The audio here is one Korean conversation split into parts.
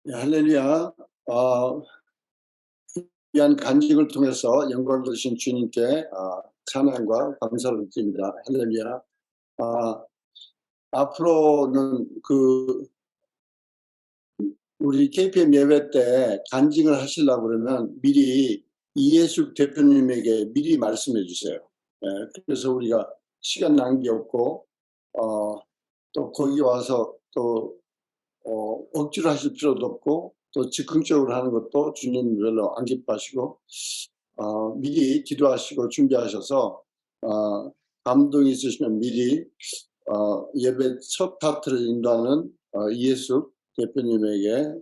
네, 할렐루야. 어, 귀한 간증을 통해서 영광을 주신 주님께 찬양과 감사를 드립니다. 할렐루야. 아, 앞으로는 우리 KPM 예배 때 간증을 하시려고 그러면 미리 이예숙 대표님에게 미리 말씀해 주세요. 예, 그래서 우리가 시간 낭비 없고 어, 또 거기 와서 또 억지로 하실 필요도 없고 또 즉흥적으로 하는 것도 주님 별로 안 기뻐하시고 미리 기도하시고 준비하셔서 감동이 있으시면 미리 예배 첫 파트를 인도하는 이예숙 대표님에게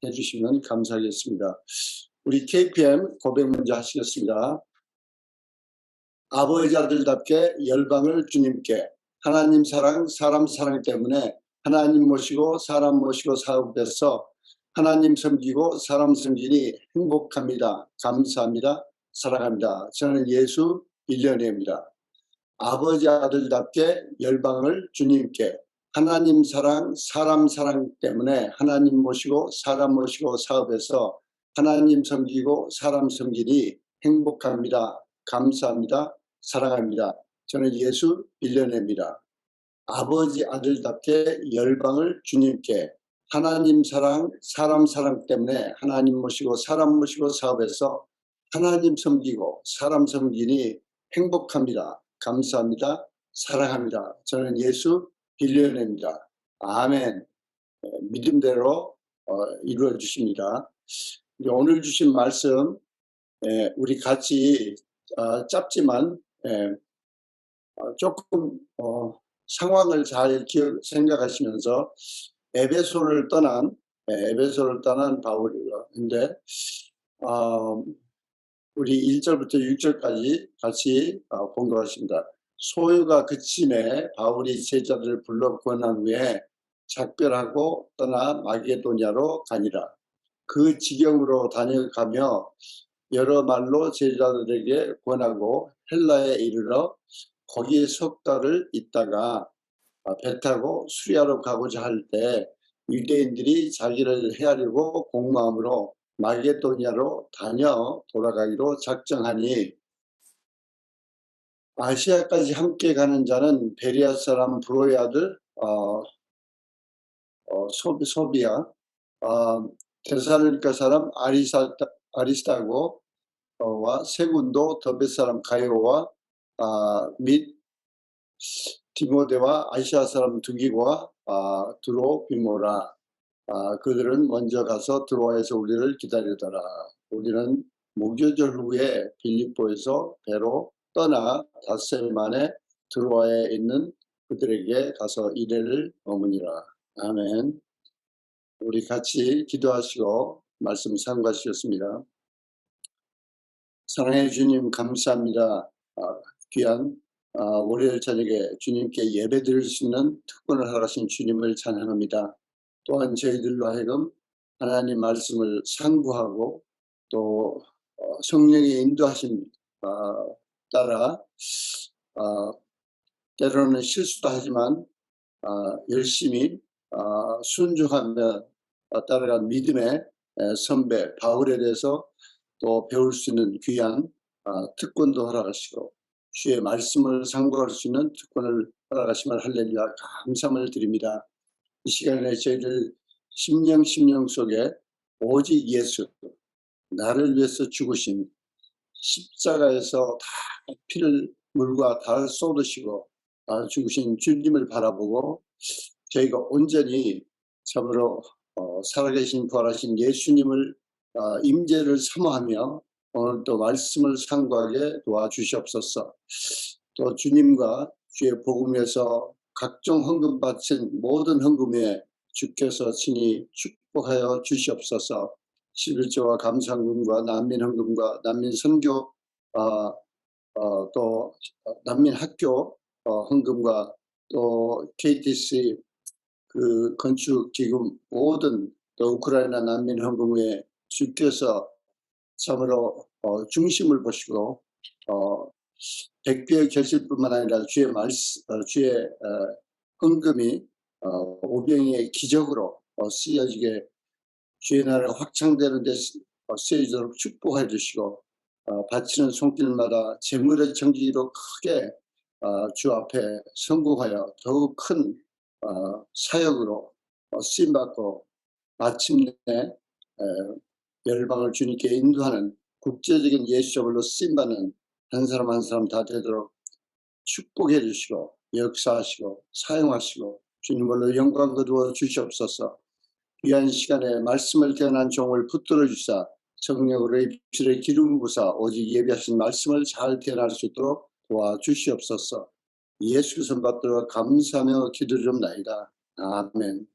해주시면 감사하겠습니다. 우리 KPM 고백 먼저 하시겠습니다. 아버지 아들답게 열방을 주님께 하나님 사랑, 사람 사랑 때문에 하나님 모시고 사람 모시고 사업에서 하나님 섬기고 사람 섬기니 행복합니다. 감사합니다. 사랑합니다. 저는 예수 빌려내입니다. 아버지 아들답게 열방을 주님께 하나님 사랑, 사람 사랑 때문에 하나님 모시고 사람 모시고 사업에서 하나님 섬기고 사람 섬기니 행복합니다. 감사합니다. 사랑합니다. 저는 예수 빌려냅니다. 아버지 아들답게 열방을 주님께 하나님 사랑, 사람 사랑 때문에 하나님 모시고 사람 모시고 사업에서 하나님 섬기고 사람 섬기니 행복합니다. 감사합니다. 사랑합니다. 저는 예수 빌려냅니다. 아멘. 믿음대로 이루어 주십니다. 오늘 주신 말씀 우리 같이 짧지만 조금 상황을 잘 생각하시면서 에베소를 떠난 바울인데 우리 1절부터 6절까지 같이 본 것 같습니다. 소유가 그침에 바울이 제자들을 불러 권한 후에 작별하고 떠나 마게도냐로 가니라. 그 지경으로 다녀가며 여러 말로 제자들에게 권하고 헬라에 이르러 거기에 석 달을 있다가 배 타고 수리하러 가고자 할 때 유대인들이 자기를 해하려고 공마음으로 마게도냐로 다녀 돌아가기로 작정하니 아시아까지 함께 가는 자는 베리아 사람 브로의 아들 소비아, 데살로니가 사람 아리스타고와 세군도 더베 사람 가이오와 및 디모데와 아시아 사람 두기고와 드로비모라. 그들은 먼저 가서 드로아에서 우리를 기다리더라. 우리는 무교절 후에 빌립보에서 배로 떠나 닷새 만에 드로아에 있는 그들에게 가서 이래를 머무니라. 아멘. 우리 같이 기도하시고 말씀 삼가시겠습니다. 사랑해 주님 감사합니다. 귀한 월요일 저녁에 주님께 예배 드릴 수 있는 특권을 허락하신 주님을 찬양합니다. 또한 저희들로 하여금 하나님 말씀을 상고하고 또 성령의 인도하심 따라 때로는 실수도 하지만 열심히 순종하며 따라간 믿음의 선배 바울에 대해서 또 배울 수 있는 귀한 특권도 허락하시고 주의 말씀을 상고할 수 있는 특권을 허락하심을 할렐루야 감사함을 드립니다. 이 시간에 저희들 심령 속에 오직 예수 나를 위해서 죽으신 십자가에서 다 피를 물과 다 쏟으시고 죽으신 주님을 바라보고 저희가 온전히 참으로 살아계신 부활하신 예수님을 임재를 사모하며 오늘 또 말씀을 상고하게 도와주시옵소서. 또 주님과 주의 복음에서 각종 헌금 바친 모든 헌금에 주께서 친히 축복하여 주시옵소서. 11조와 감사헌금과 난민헌금과 난민선교 또 난민학교 헌금과 또 KTC 그 건축기금 모든 또 우크라이나 난민 헌금에 주께서 참으로 중심을 보시고 백비의 결실뿐만 아니라 주의 헌금이 오병이의 기적으로 쓰여지게 주의 나라가 확장되는 데 쓰여지도록 축복해 주시고 바치는 손길마다 재물의 정직으로 크게 주 앞에 성공하여 더욱 큰 사역으로 쓰임받고 마침내 열방을 주님께 인도하는 국제적인 예수적으로 쓰임받는 한 사람 한 사람 다 되도록 축복해 주시고 역사하시고 사용하시고 주님으로 영광 거두어 주시옵소서. 귀한 시간에 말씀을 깨어난 종을 붙들어 주사 성령으로 입술에 기름 부사 오직 예비하신 말씀을 잘 깨어날 수 있도록 도와주시옵소서. 예수 선 받들어 감사하며 기도드립나이다. 아멘.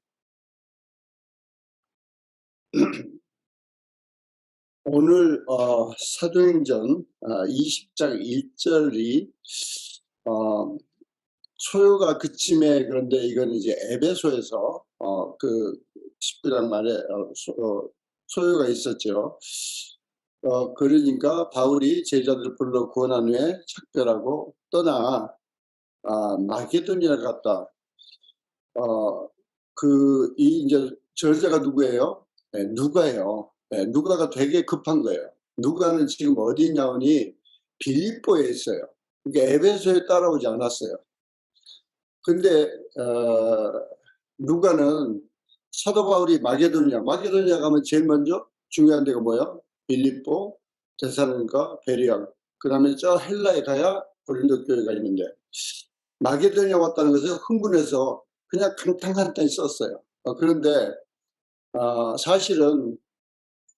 오늘 사도행전 20장 1절이 소요가 그쯤에, 그런데 이건 이제 에베소에서 그 19장 말에 소요가 있었죠. 그러니까 바울이 제자들을 불러 구원한 후에 작별하고 떠나 마게도니아 갔다. 이제 저자가 누구예요? 네, 누가예요. 네, 누가가 되게 급한 거예요. 누가는 지금 어디 있냐니 빌립보에 있어요. 그러니까 에베소에 따라오지 않았어요. 근데 누가는 사도 바울이 마게도니아 가면 제일 먼저 중요한 데가 뭐예요? 빌립보, 데살로니가, 베레아. 그 다음에 저 헬라에 가야 고린도 교회가 있는데 마게도니아 왔다는 것을 흥분해서 그냥 간단히 썼어요. 그런데 사실은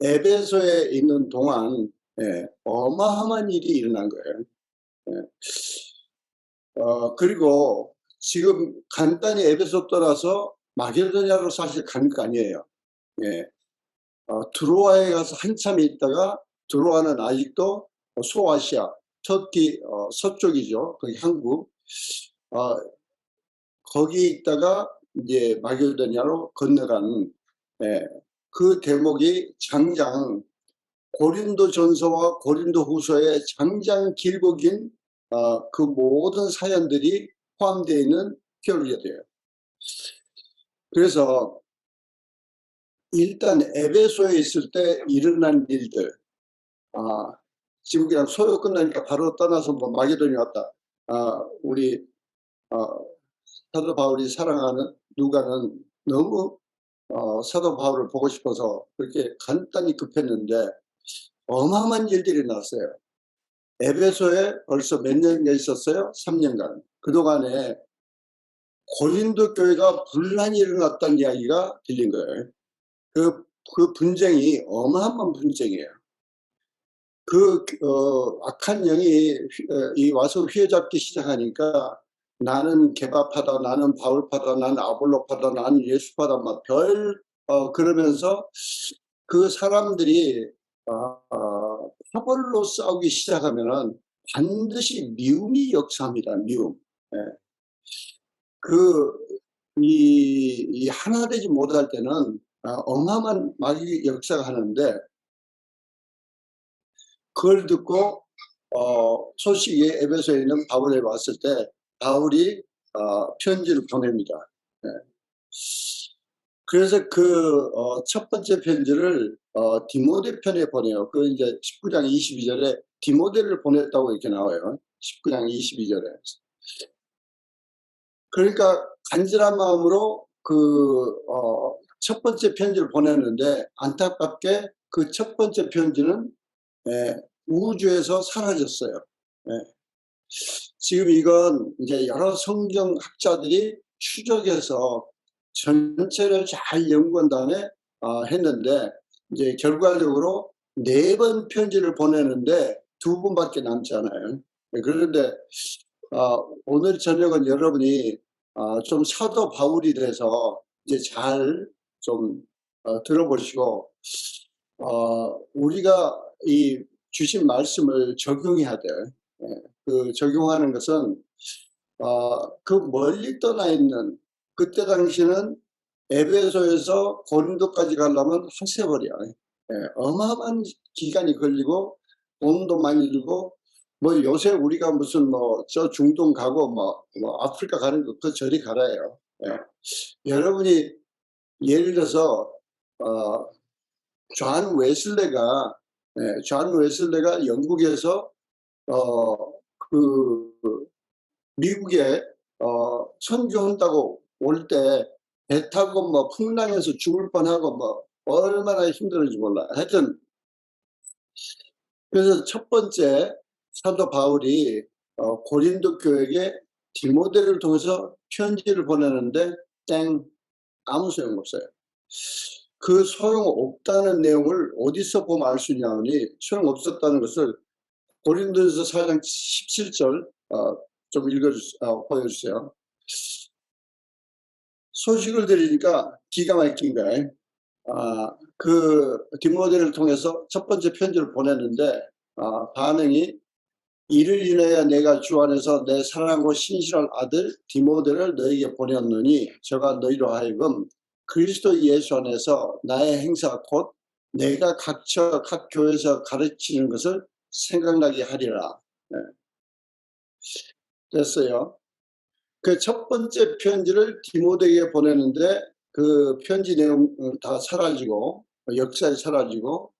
에베소에 있는 동안 어마어마한 일이 일어난 거예요. 그리고 지금 간단히 에베소 떠나서 마게도니아로 사실 간 거 아니에요. 드로아에 가서 한참 있다가, 드로아는 아직도 소아시아, 터키 서쪽이죠. 거기 한국. 거기 있다가 이제 마게도니아로 건너가는 그 대목이 장장 고린도전서와 고린도후서의 장장 길고 긴 그 모든 사연들이 포함되어 있는 교리예요. 그래서 일단 에베소에 있을 때 일어난 일들, 지금 그냥 소요 끝나니까 바로 떠나서 뭐 마게도니아 왔다. 우리 사도 바울이 사랑하는 누가는 너무 사도 바울을 보고 싶어서 그렇게 간단히 급했는데 어마어마한 일들이 났어요. 에베소에 벌써 몇 년간 있었어요? 3년간. 그동안에 고린도 교회가 분란이 일어났다는 이야기가 들린 거예요. 그 분쟁이 어마어마한 분쟁이에요. 악한 영이 와서 휘어잡기 시작하니까 나는 개바파다, 나는 바울파다, 나는 아볼로파다, 나는 예수파다, 막 그러면서 그 사람들이 파벌로 싸우기 시작하면은 반드시 미움이 역사합니다. 미움. 이 하나 되지 못할 때는 어마어마한 마귀 역사가 하는데, 그걸 듣고 소식이 에베소에 있는 바울에 왔을 때 바울이 편지를 보냅니다. 그래서 첫 번째 편지를 디모데 편에 보내요. 그 이제 19장 22절에 디모데를 보냈다고 이렇게 나와요. 19장 22절에. 그러니까 간절한 마음으로 첫 번째 편지를 보냈는데 안타깝게 그 첫 번째 편지는 우주에서 사라졌어요. 지금 이건 이제 여러 성경학자들이 추적해서 전체를 잘 연구한 다음에 했는데, 이제 결과적으로 4번 편지를 보내는데 2번밖에 남지 않아요. 그런데 오늘 저녁은 여러분이 좀 사도 바울이 돼서 이제 잘 좀 들어보시고 우리가 이 주신 말씀을 적용해야 돼요. 그 적용하는 것은 그 멀리 떠나 있는, 그때 당시는 에베소에서 고린도까지 가려면 한 세월이야. 어마어마한 기간이 걸리고 돈도 많이 들고, 뭐 요새 우리가 무슨 저 중동 가고 뭐 아프리카 가는 거 그 저리 가라예요. 여러분이 예를 들어서 존 웨슬레가 영국에서 그 미국에 선교한다고 올 때 배 타고 뭐 풍랑에서 죽을 뻔하고 뭐 얼마나 힘들었는지 몰라. 하여튼 그래서 첫 번째 사도 바울이 고린도 교회에 디모데를 통해서 편지를 보내는데 땡, 아무 소용없어요. 그 소용없다는 내용을 어디서 보면 알 수 있냐니, 소용없었다는 것을 고린도전서 4장 17절 좀 보여주세요. 소식을 들으니까 기가 막힌 거예요. 그 디모데를 통해서 첫 번째 편지를 보냈는데 반응이, 이를 인하여 내가 주 안에서 내 사랑하고 신실한 아들 디모데를 너에게 보냈노니 저가 너희로 하여금 그리스도 예수 안에서 나의 행사 곧 내가 각 교회에서 가르치는 것을 생각나게 하리라. 네. 됐어요. 그 첫 번째 편지를 디모데에게 보내는데 그 편지 내용 다 사라지고 역사에 사라지고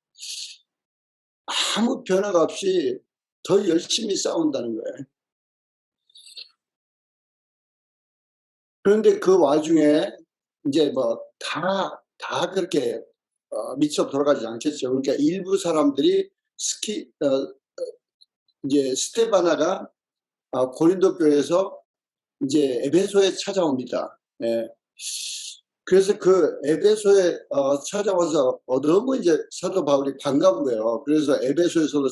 아무 변화가 없이 더 열심히 싸운다는 거예요. 그런데 그 와중에 이제 뭐 다 그렇게 미처 돌아가지 않겠죠. 그러니까 일부 사람들이 이제 스테바나가 고린도 교회에서 이제 에베소에 찾아옵니다. 예. 그래서 그 에베소에 찾아와서 너무 이제 사도 바울이 반가운 거예요. 그래서 에베소에서도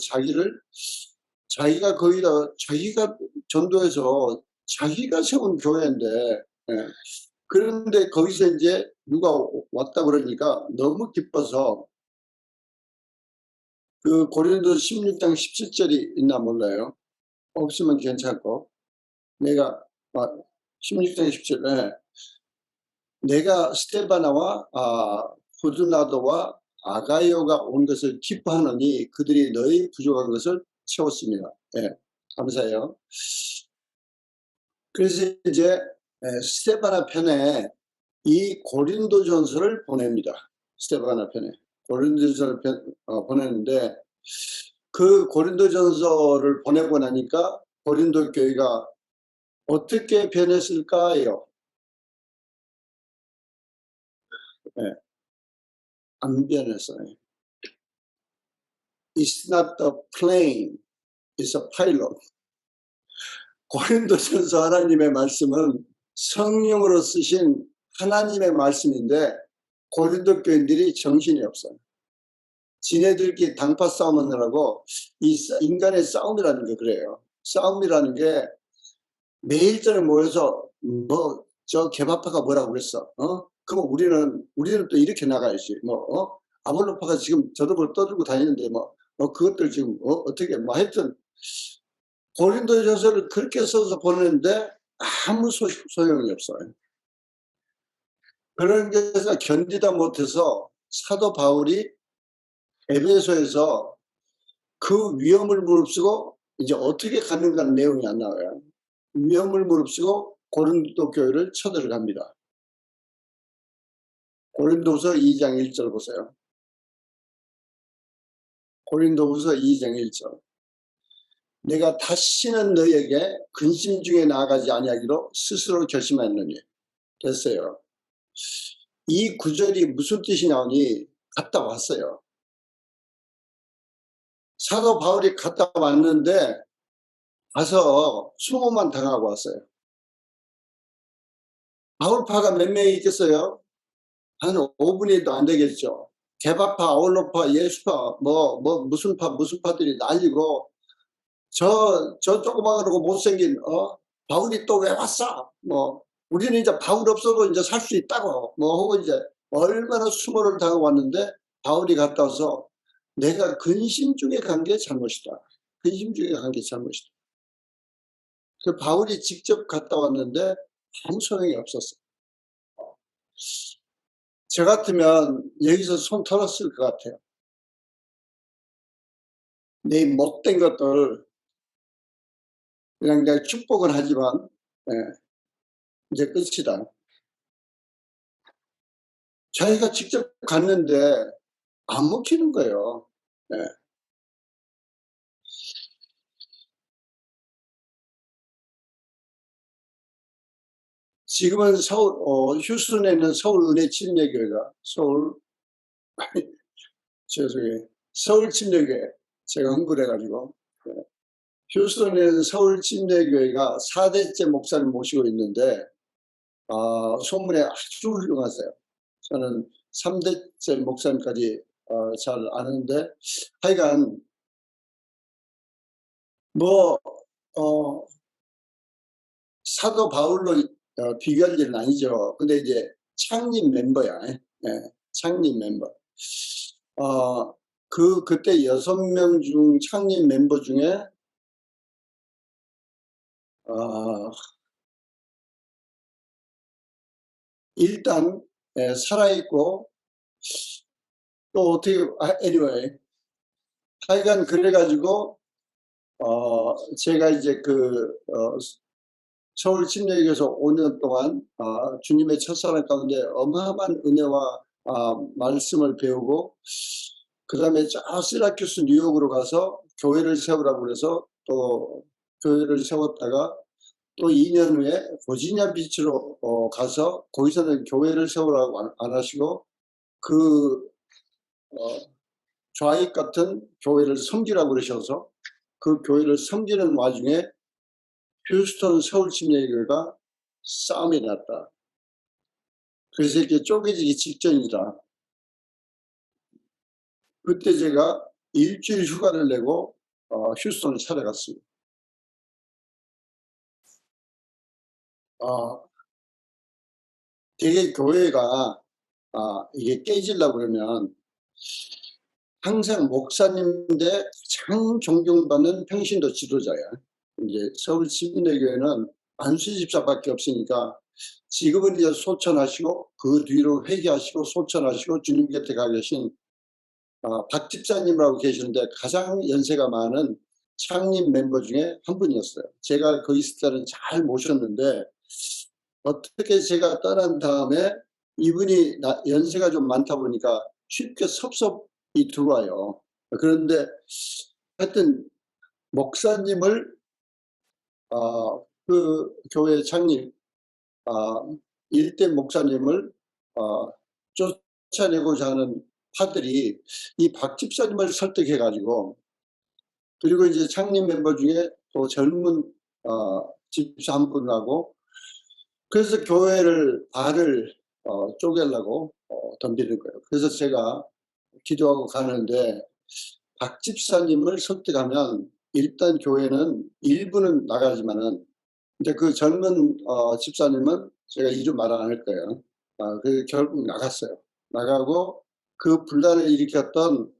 자기가 거기다 자기가 전도해서 자기가 세운 교회인데, 예. 그런데 거기서 이제 누가 왔다 그러니까 너무 기뻐서 그 고린도 16장 17절이 있나 몰라요. 없으면 괜찮고 내가 16장 17절 내가 스테바나와 후드나도와 아가이오가 온 것을 기뻐하노니 그들이 너희 부족한 것을 채웠습니다. 네, 감사해요. 그래서 이제 스테바나 편에 이 고린도전서를 보냅니다. 스테바나 편에 고린도전서를 보냈는데 그 고린도전서를 보내고 나니까 고린도 교회가 어떻게 변했을까요? 네, 안 변했어요. It's not the plane, it's a pilot. 고린도전서 하나님의 말씀은 성령으로 쓰신 하나님의 말씀인데 고린도 교인들이 정신이 없어요. 지네들끼리 당파 싸움하느라고 인간의 싸움이라는 게 그래요. 싸움이라는 게 매일 저녁 모여서 뭐 저 개바파가 뭐라고 그랬어. 그럼 우리는 또 이렇게 나가야지. 아볼로파가 지금 저러고 떠들고 다니는데 그것들 지금 어떻게 하여튼 고린도전서를 그렇게 써서 보내는데 아무 소용이 없어요. 그런 데서 견디다 못해서 사도 바울이 에베소에서 그 위험을 무릅쓰고 이제 어떻게 가는가는 내용이 안 나와요. 위험을 무릅쓰고 고린도 교회를 쳐들어갑니다. 고린도후서 2장 1절 보세요. 고린도후서 2장 1절. 내가 다시는 너에게 근심 중에 나아가지 아니하기로 스스로 결심하였느니. 됐어요. 이 구절이 무슨 뜻이냐니 갔다 왔어요. 사도 바울이 갔다 왔는데 가서 수모만 당하고 왔어요. 바울파가 몇 명이 있겠어요? 한 5분의 1도 안 되겠죠. 개바파, 아울로파, 예수파, 무슨 파들이 날리고 저 조그마하고 못생긴 바울이 또 왜 왔어? 우리는 이제 바울 없어도 이제 살 수 있다고 하고 이제 얼마나 수모를 당하고 왔는데 바울이 갔다 와서 내가 근심 중에 간 게 잘못이다. 근심 중에 간 게 잘못이다. 그 바울이 직접 갔다 왔는데 아무 소용이 없었어. 저 같으면 여기서 손 털었을 것 같아요. 내 못된 것들 그냥 내가 축복은 하지만 이제 끝이다. 자기가 직접 갔는데 안 먹히는 거예요. 예. 지금은 휴스턴에 있는 서울은혜침례교회가 죄송해요. 서울침례교회 제가 흥분해 가지고 휴스턴에 있는 서울침례교회가 4대째 목사를 모시고 있는데 소문에 아주 훌륭하세요. 저는 3대째 목사님까지 잘 아는데 하여간 뭐 사도 바울로 비교할 일은 아니죠. 근데 이제 창립 멤버야. 예, 창립 멤버. 그때 6명 중 창립 멤버 중에 일단 살아있고 또 어떻게 anyway 하여간 그래가지고 제가 이제 서울 침례교에서 5년 동안 주님의 첫사랑 가운데 어마어마한 은혜와 말씀을 배우고 그 다음에 저 시라큐스 뉴욕으로 가서 교회를 세우라고 그래서 또 교회를 세웠다가 또 2년 후에 버지니아 비치로 가서 거기서는 교회를 세우라고 안 하시고 좌익 같은 교회를 섬기라고 그러셔서 그 교회를 섬기는 와중에 휴스턴 서울침례교회가 싸움이 났다. 그래서 이렇게 쪼개지기 직전이다. 그때 제가 일주일 휴가를 내고 휴스턴을 찾아갔습니다. 되게 교회가 이게 깨지려고 그러면 항상 목사님인데 가장 존경받는 평신도 지도자야. 이제 서울침례교회는 안수 집사밖에 없으니까 지금은 이제 소천하시고 그 뒤로 회개하시고 소천하시고 주님 곁에 가 계신 박 집사님이라고 계시는데 가장 연세가 많은 창립 멤버 중에 한 분이었어요. 제가 거기 있을 때는 잘 모셨는데 어떻게 제가 떠난 다음에 이분이 연세가 좀 많다 보니까 쉽게 섭섭이 들어와요. 그런데 하여튼 목사님을 그 교회 창립 일대 목사님을 쫓아내고자 하는 파들이 이 박 집사님을 설득해 가지고 그리고 이제 창립 멤버 중에 또 젊은 집사 한 분하고 그래서 교회를 발을 쪼개려고 덤비는 거예요. 그래서 제가 기도하고 가는데 박 집사님을 설득하면 일단 교회는 일부는 나가지만은 이제 그 젊은 집사님은 제가 이름 말 안 할 거예요. 그 결국 나갔어요. 나가고 그 분란을 일으켰던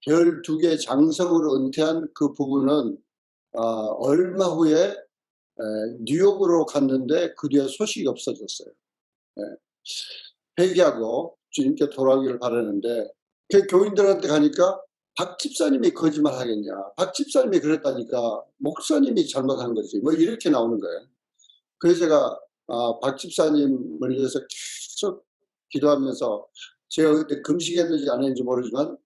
별 2개 장성으로 은퇴한 그 부부는 얼마 후에 뉴욕으로 갔는데 그 뒤에 소식이 없어졌어요. 회개하고 주님께 돌아오기를 바라는데 그 교인들한테 가니까 박 집사님이 거짓말 하겠냐. 박 집사님이 그랬다니까 목사님이 잘못한 거지. 뭐 이렇게 나오는 거예요. 그래서 제가 박 집사님을 위해서 계속 기도하면서 제가 그때 금식했는지 안 했는지 모르지만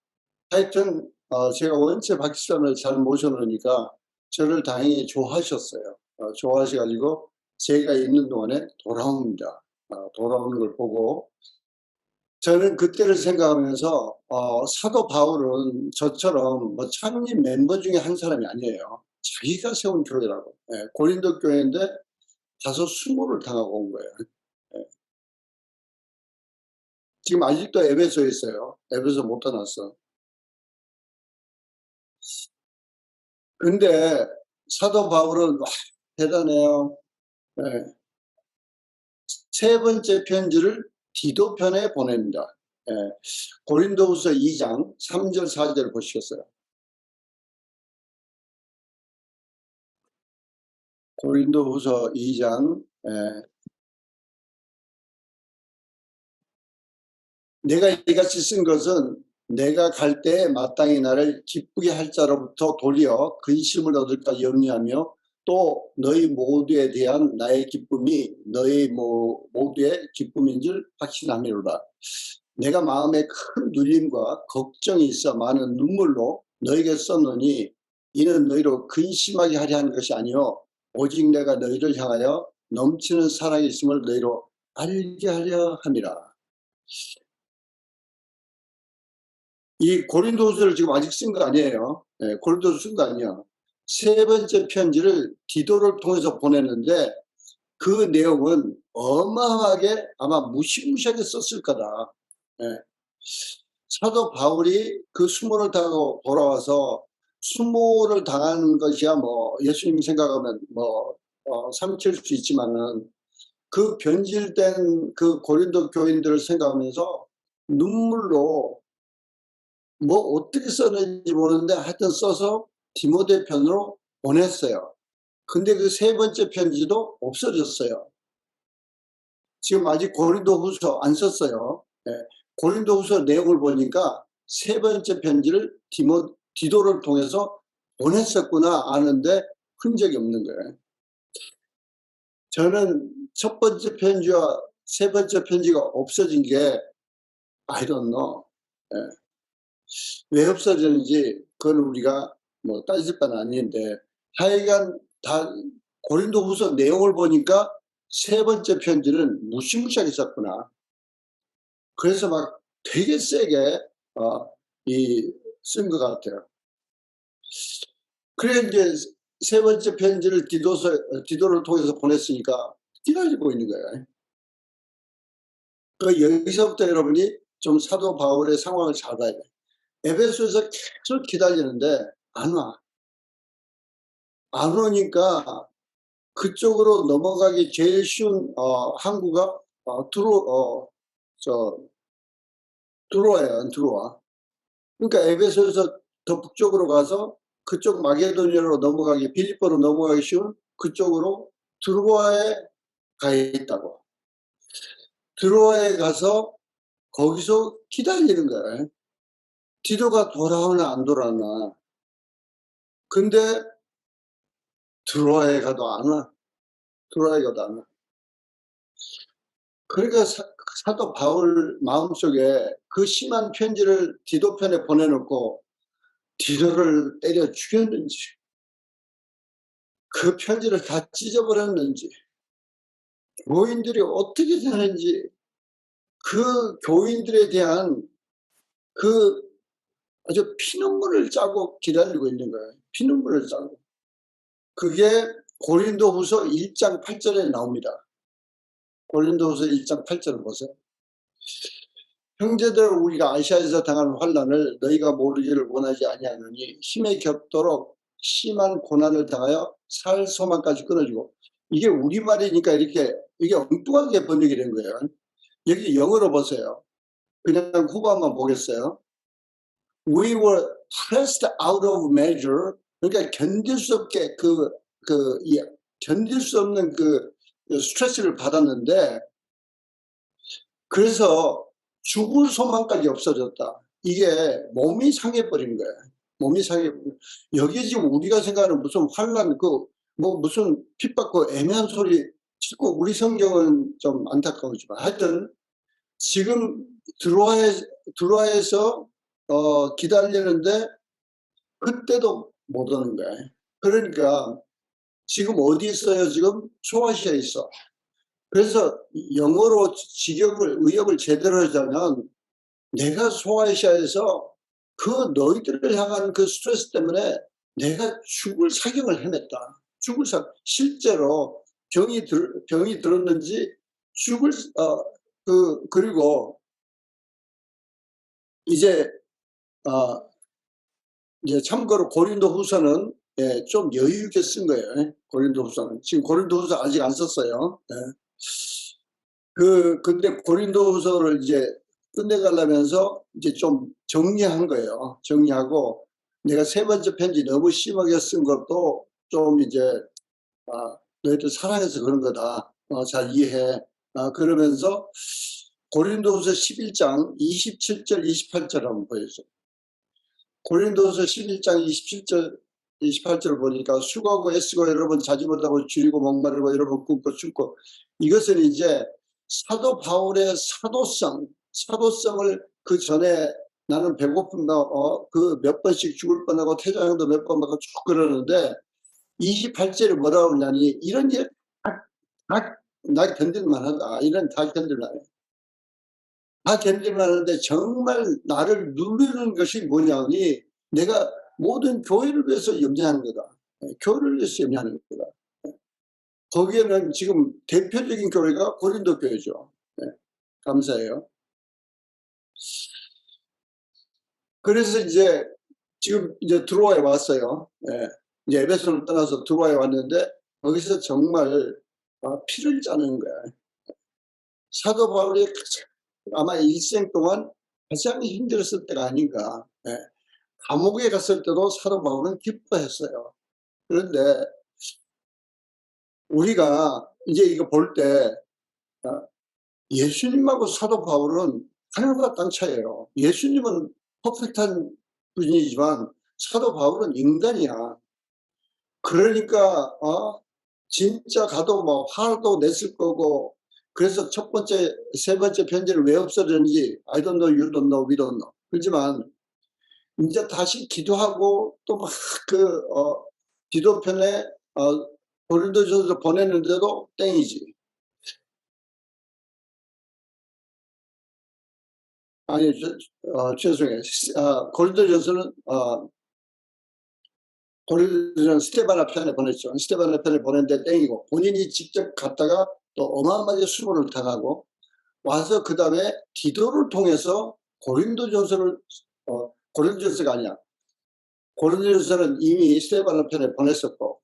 하여튼 제가 원체 박 집사님을 잘 모셔놓으니까 저를 다행히 좋아하셨어요. 좋아하셔가지고 제가 있는 동안에 돌아옵니다. 돌아오는 걸 보고 저는 그때를 생각하면서 사도 바울은 저처럼 뭐 창립 멤버 중에 한 사람이 아니에요. 자기가 세운 교회라고. 고린도 교회인데 가서 수모를 당하고 온 거예요. 지금 아직도 에베소에 있어요. 에베소 못 떠났어. 근데 사도 바울은 대단해요. 세 번째 편지를 디도편에 보냅니다. 고린도후서 2장 3절 4절 보시겠어요? 고린도후서 2장 내가 이같이 쓴 것은 내가 갈 때에 마땅히 나를 기쁘게 할 자로부터 도리어 근심을 얻을까 염려하며 또 너희 모두에 대한 나의 기쁨이 너희 모두의 기쁨인 줄 확신함이로라. 내가 마음에 큰 눌림과 걱정이 있어 많은 눈물로 너에게 썼노니 이는 너희로 근심하게 하려 하는 것이 아니요 오직 내가 너희를 향하여 넘치는 사랑이 있음을 너희로 알게 하려 함이라. 이 고린도후서를 지금 아직 쓴 거 아니에요. 네, 고린도서 쓴 거 아니에요. 세 번째 편지를 디도를 통해서 보냈는데 그 내용은 어마어마하게 아마 무시무시하게 썼을 거다. 예. 사도 바울이 그 수모를 당하고 돌아와서 수모를 당하는 것이야 뭐 예수님 생각하면 뭐 삼킬 수 있지만은 그 변질된 그 고린도 교인들을 생각하면서 눈물로 뭐 어떻게 썼는지 모르는데 하여튼 써서 디모데 편으로 보냈어요. 근데 그 세 번째 편지도 없어졌어요. 지금 아직 고린도후서 안 썼어요. 예. 고린도후서 내용을 보니까 세 번째 편지를 디도를 통해서 보냈었구나 아는데 흔적이 없는 거예요. 저는 첫 번째 편지와 세 번째 편지가 없어진 게 I don't know. 예. 왜 없어졌는지 그건 우리가 뭐 따질 바는 아닌데 하여간 다 고린도후서 내용을 보니까 세 번째 편지는 무시무시하게 썼구나. 그래서 막 되게 세게 쓴 것 같아요. 그래 이제 세 번째 편지를 디도를 통해서 보냈으니까 기다리고 있는 거예요. 그 여기서부터 여러분이 좀 사도 바울의 상황을 잘 봐야 돼요. 에베소에서 계속 기다리는데 안 와. 안 오니까 그쪽으로 넘어가기 제일 쉬운 항구가 드로아예요. 드로아. 그러니까 에베소에서 더 북쪽으로 가서 그쪽 마게도니아로 넘어가기, 빌립보로 넘어가기 쉬운 그쪽으로 드로아에 가 있다고. 드로아에 가서 거기서 기다리는 거예요. 디도가 돌아오나 안 돌아오나. 근데 드로아에 가도 안 와. 드로아에 가도 안 와. 그러니까 사도 바울 마음속에 그 심한 편지를 디도 편에 보내놓고 디도를 때려 죽였는지 그 편지를 다 찢어버렸는지 교인들이 어떻게 사는지 그 교인들에 대한 그 아주 피눈물을 짜고 기다리고 있는 거예요. 피눈물을 짜고. 그게 고린도후서 1장 8절에 나옵니다. 고린도후서 1장 8절을 보세요. 형제들 우리가 아시아에서 당하는 환난을 너희가 모르기를 원하지 아니하노니 힘에 겹도록 심한 고난을 당하여 살 소망까지 끊어지고 이게 우리말이니까 이게 엉뚱하게 번역이 된 거예요. 여기 영어로 보세요. 그냥 후반만 보겠어요. We were pressed out of measure. 그러니까 견딜 수 없게 견딜 수 없는 그 스트레스를 받았는데 그래서 죽을 소망까지 없어졌다. 이게 몸이 상해버린 거예요. 몸이 상해버린. 여기 지금 우리가 생각하는 무슨 환란, 뭐 무슨 핍받고 애매한 소리 짓고 우리 성경은 좀 안타까우지만 하여튼 지금 드로아에서 기다리는데 그때도 못 오는 거예요. 그러니까 지금 어디 있어요? 지금 소아시아에 있어. 그래서 영어로 의역을 제대로 하자면 내가 소아시아에서 그 너희들을 향한 그 스트레스 때문에 내가 죽을 사경을 헤맸다. 실제로 병이 들었는지 그리고 이제 참고로 고린도후서는 좀 여유 있게 쓴 거예요. 고린도후서는 지금 고린도후서 아직 안 썼어요. 근데 고린도후서를 이제 끝내가려면서 이제 좀 정리한 거예요. 정리하고 내가 세 번째 편지 너무 심하게 쓴 것도 좀 이제 너희들 사랑해서 그런 거다. 잘 이해해. 그러면서 고린도후서 11장 27절 28절 한번 보여줘. 고린도후서 11장 27절 28절을 보니까 수고하고 애쓰고 여러분 자지 못하고 줄이고 목마르고 여러분 굶고 춥고 이것은 이제 사도 바울의 사도성 사도성을 그 전에 나는 배고픈가 그 몇 번씩 죽을 뻔하고 태장도 몇 번 받고 쭉 그러는데 28절에 뭐라고 그러냐니 이런 일 나 견딜만 하다. 이런 다 견딜만 해. 다 견딜만 하는데 정말 나를 누르는 것이 뭐냐니 내가 모든 교회를 위해서 염려하는 거다. 교회를 위해서 염려하는 거다. 거기에는 지금 대표적인 교회가 고린도 교회죠. 네, 감사해요. 그래서 이제 지금 이제 드로아에 왔어요. 예, 이제 에베소를 떠나서 드로아에 왔는데 거기서 정말 피를 짜는 거야. 사도 바울이 아마 일생 동안 가장 힘들었을 때가 아닌가. 예, 감옥에 갔을 때도 사도 바울은 기뻐했어요. 그런데 우리가 이제 이거 볼 때 예수님하고 사도 바울은 하늘과 땅 차이예요. 예수님은 퍼펙트한 분이지만 사도 바울은 인간이야. 그러니까 진짜 가도 뭐 화도 냈을 거고. 그래서 첫 번째, 세 번째 편지를 왜 없어졌는지 I don't know, you don't know, we don't know. 그렇지만 이제 다시 기도하고 또 막 기도편에 고린도전서 보냈는데도 땡이지. 아니, 죄송해요. 고린도전서는 고린도전 스테바나 편에 보냈죠. 스테바나 편에 보냈는데 땡이고 본인이 직접 갔다가 또 어마어마하게 수고를 당하고 와서 그 다음에 디도를 통해서 고린도전서를 고린도전서가 아니야. 고린도전서는 이미 스테바나 편에 보냈었고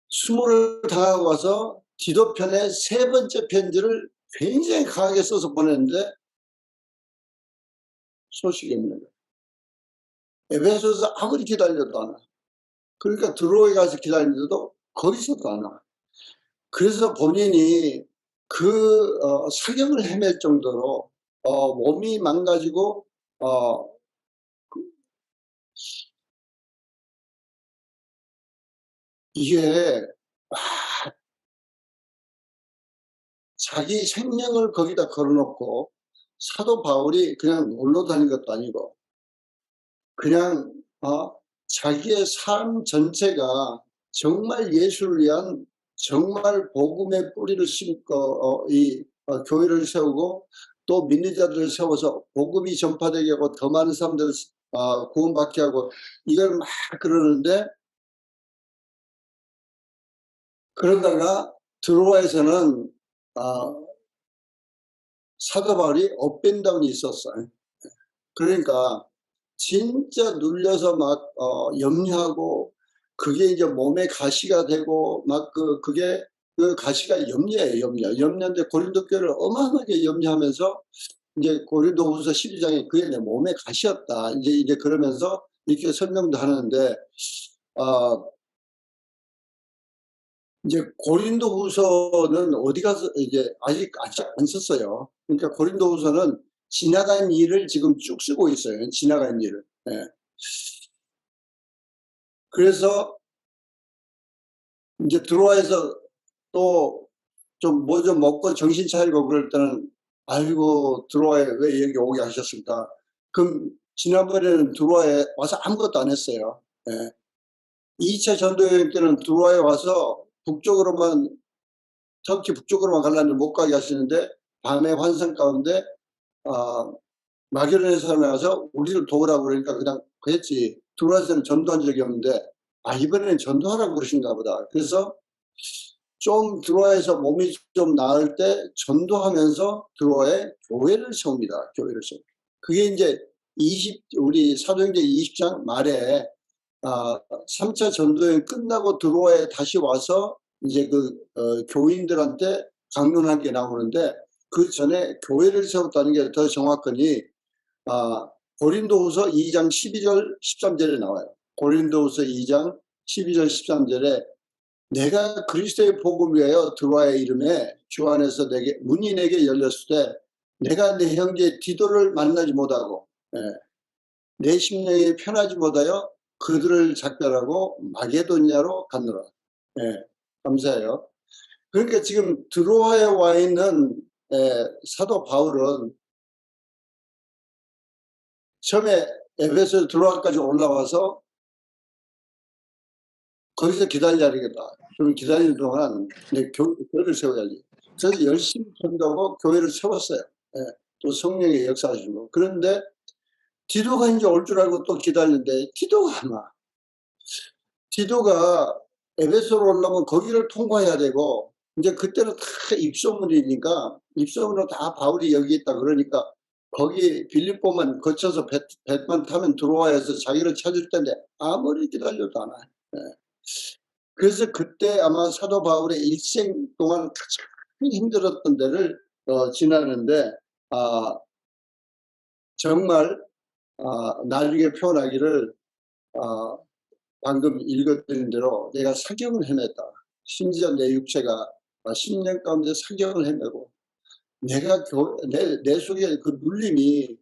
수모를 당하고 와서 디도 편의 세 번째 편지를 굉장히 강하게 써서 보냈는데 소식이 없는 거예요. 에베소서 아무리 기다려도 안 와. 그러니까 드로에 가서 기다리는데도 거기서도 안 와. 그래서 본인이 사경을 헤맬 정도로 몸이 망가지고 이게 자기 생명을 거기다 걸어놓고 사도 바울이 그냥 놀러 다닌 것도 아니고 그냥 자기의 삶 전체가 정말 예수를 위한 정말 복음의 뿌리를 심고 교회를 세우고 또 믿는 자들을 세워서 복음이 전파되게 하고 더 많은 사람들을 구원받게 하고 이걸 막 그러는데 그러다가 드로아에서는 사도 바울이 업앤다운이 있었어요. 그러니까 진짜 눌려서 막 염려하고 그게 이제 몸에 가시가 되고 막 그게 그 가시가 염려예요. 염려인데 고린도 교회를 어마어마하게 염려하면서 이제 고린도후서 12장에 그게 내 몸에 가시였다. 이제 그러면서 이렇게 설명도 하는데 이제 고린도후서는 어디 가서 이제 아직 안 썼어요. 그러니까 고린도후서는 지나간 일을 지금 쭉 쓰고 있어요. 지나간 일을. 예. 그래서 이제 들어와서 또 좀 뭐 좀 먹고 정신 차리고 그럴 때는 아이고 들어와에 왜 여기 오게 하셨습니까? 그럼 지난번에는 들어와에 와서 아무것도 안 했어요. 예. 2차 전도 여행 때는 들어와에 와서 북쪽으로만 터키 북쪽으로만 가려는데 못 가게 하시는데 밤에 환상 가운데 마게도냐 사람이 와서 우리를 도우라고 그러니까 그냥 그랬지. 들어와서는 전도한 적이 없는데 이번에는 전도하라고 그러신가 보다. 그래서 좀 드로아에서 몸이 좀 나을 때 전도하면서 드로아에 교회를 세웁니다. 교회를 세웁니다. 그게 이제 우리 사도행전 20장 말에 3차 전도여행 끝나고 드로아에 다시 와서 이제 교인들한테 강론한 게 나오는데 그 전에 교회를 세웠다는 게 더 정확하니 고린도후서 2장 12절 13절에 나와요. 고린도후서 2장 12절 13절에 내가 그리스도의 복음을 위하여 드로아의 이름에 주 안에서 문이 내게 열렸을 때 내가 내 형제 디도를 만나지 못하고 내 심령이 편하지 못하여 그들을 작별하고 마게도냐로 갔노라. 감사해요. 그러니까 지금 드로아에 와 있는 사도 바울은 처음에 에베소 드로아까지 올라와서 거기서 기다려야겠다. 그럼 기다리는 동안 내 교회를 세워야지. 그래서 열심히 전도하고 교회를 세웠어요. 예, 또 성령의 역사하시고. 그런데 디도가 이제 올 줄 알고 또 기다리는데 디도가 안 와. 디도가 에베소로 올라오면 거기를 통과해야 되고, 이제 그때는 다 입소문이니까 입소문으로 다 바울이 여기 있다 그러니까 거기 빌립보만 거쳐서 배만 타면 들어와야 해서 자기를 찾을 텐데 아무리 기다려도 안 와. 예. 그래서 그때 아마 사도 바울의 일생 동안 가장 힘들었던 데를 지나는데, 정말 나중에 표현하기를, 방금 읽어드린 대로 내가 사경을 헤맸다. 심지어 내 육체가 10년 가운데 사경을 헤매고, 내가 내 속에 그 눌림이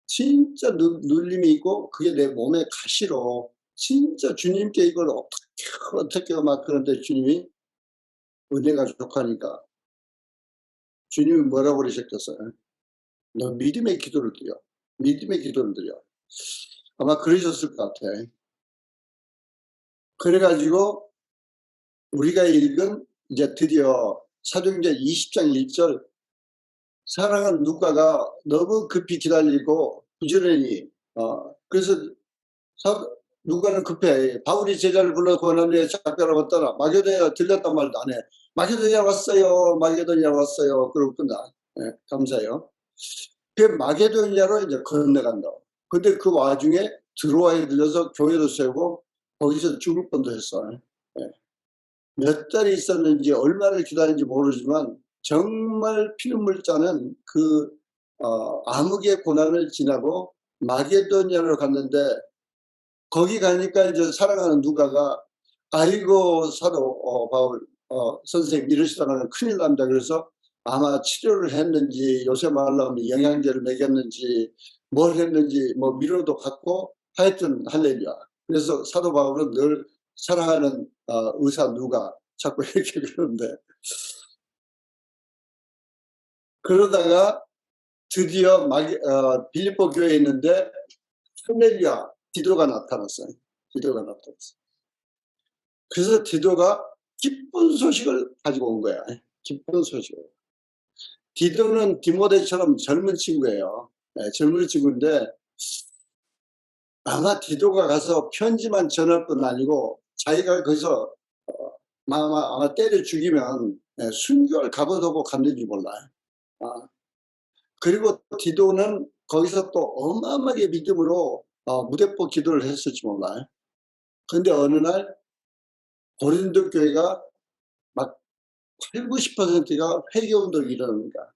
진짜 눌림이 있고, 그게 내 몸의 가시로 진짜 주님께 이걸 어떻게 막 그런데 주님이 은혜가 족하니까 주님이 뭐라고 그러셨겠어요? 너 믿음의 기도를 드려. 믿음의 기도를 드려. 아마 그러셨을 것 같아. 그래가지고 우리가 읽은 이제 드디어 사도행전 20장 1절, 사랑하는 누가가 너무 급히 기다리고 부지런히, 그래서 누가는 급해. 바울이 제자를 불러 고난에 작별하고 떠나 마게도냐 들렸단 말도 안 해. 마게도냐 왔어요. 마게도냐 왔어요. 그러고 끝나. 네, 감사해요. 그 마게도냐로 이제 건너간다. 근데 그 와중에 드로아에 들려서 교회도 세우고 거기서 죽을 뻔도 했어. 네. 몇 달이 있었는지 얼마를 기다렸는지 모르지만 정말 피눈물 짜는 그 암흑의 고난을 지나고 마게도냐로 갔는데, 거기 가니까 이제 사랑하는 누가가 아이고 사도 바울 선생님 이러시다가는 큰일 납니다. 그래서 아마 치료를 했는지 요새 말로 하면 영양제를 먹였는지 뭘 했는지 뭐 미로도 갖고 하여튼 할렐루야. 그래서 사도 바울은 늘 사랑하는 의사 누가 자꾸 이렇게 그러는데, 그러다가 드디어 빌립보 교회에 있는데 할렐루야, 디도가 나타났어요. 디도가 나타났어요. 그래서 디도가 기쁜 소식을 가지고 온 거야. 기쁜 소식을. 디도는 디모데처럼 젊은 친구예요. 네, 젊은 친구인데 아마 디도가 가서 편지만 전할 뿐 아니고 자기가 거기서 아마 때려 죽이면 순교를 가보도록 갔는지 몰라요. 그리고 디도는 거기서 또 어마어마하게 믿음으로 무대포 기도를 했을지 몰라요. 그런데 어느 날 고린도 교회가 막 80, 90%가 회개운동을 일어나는 거야.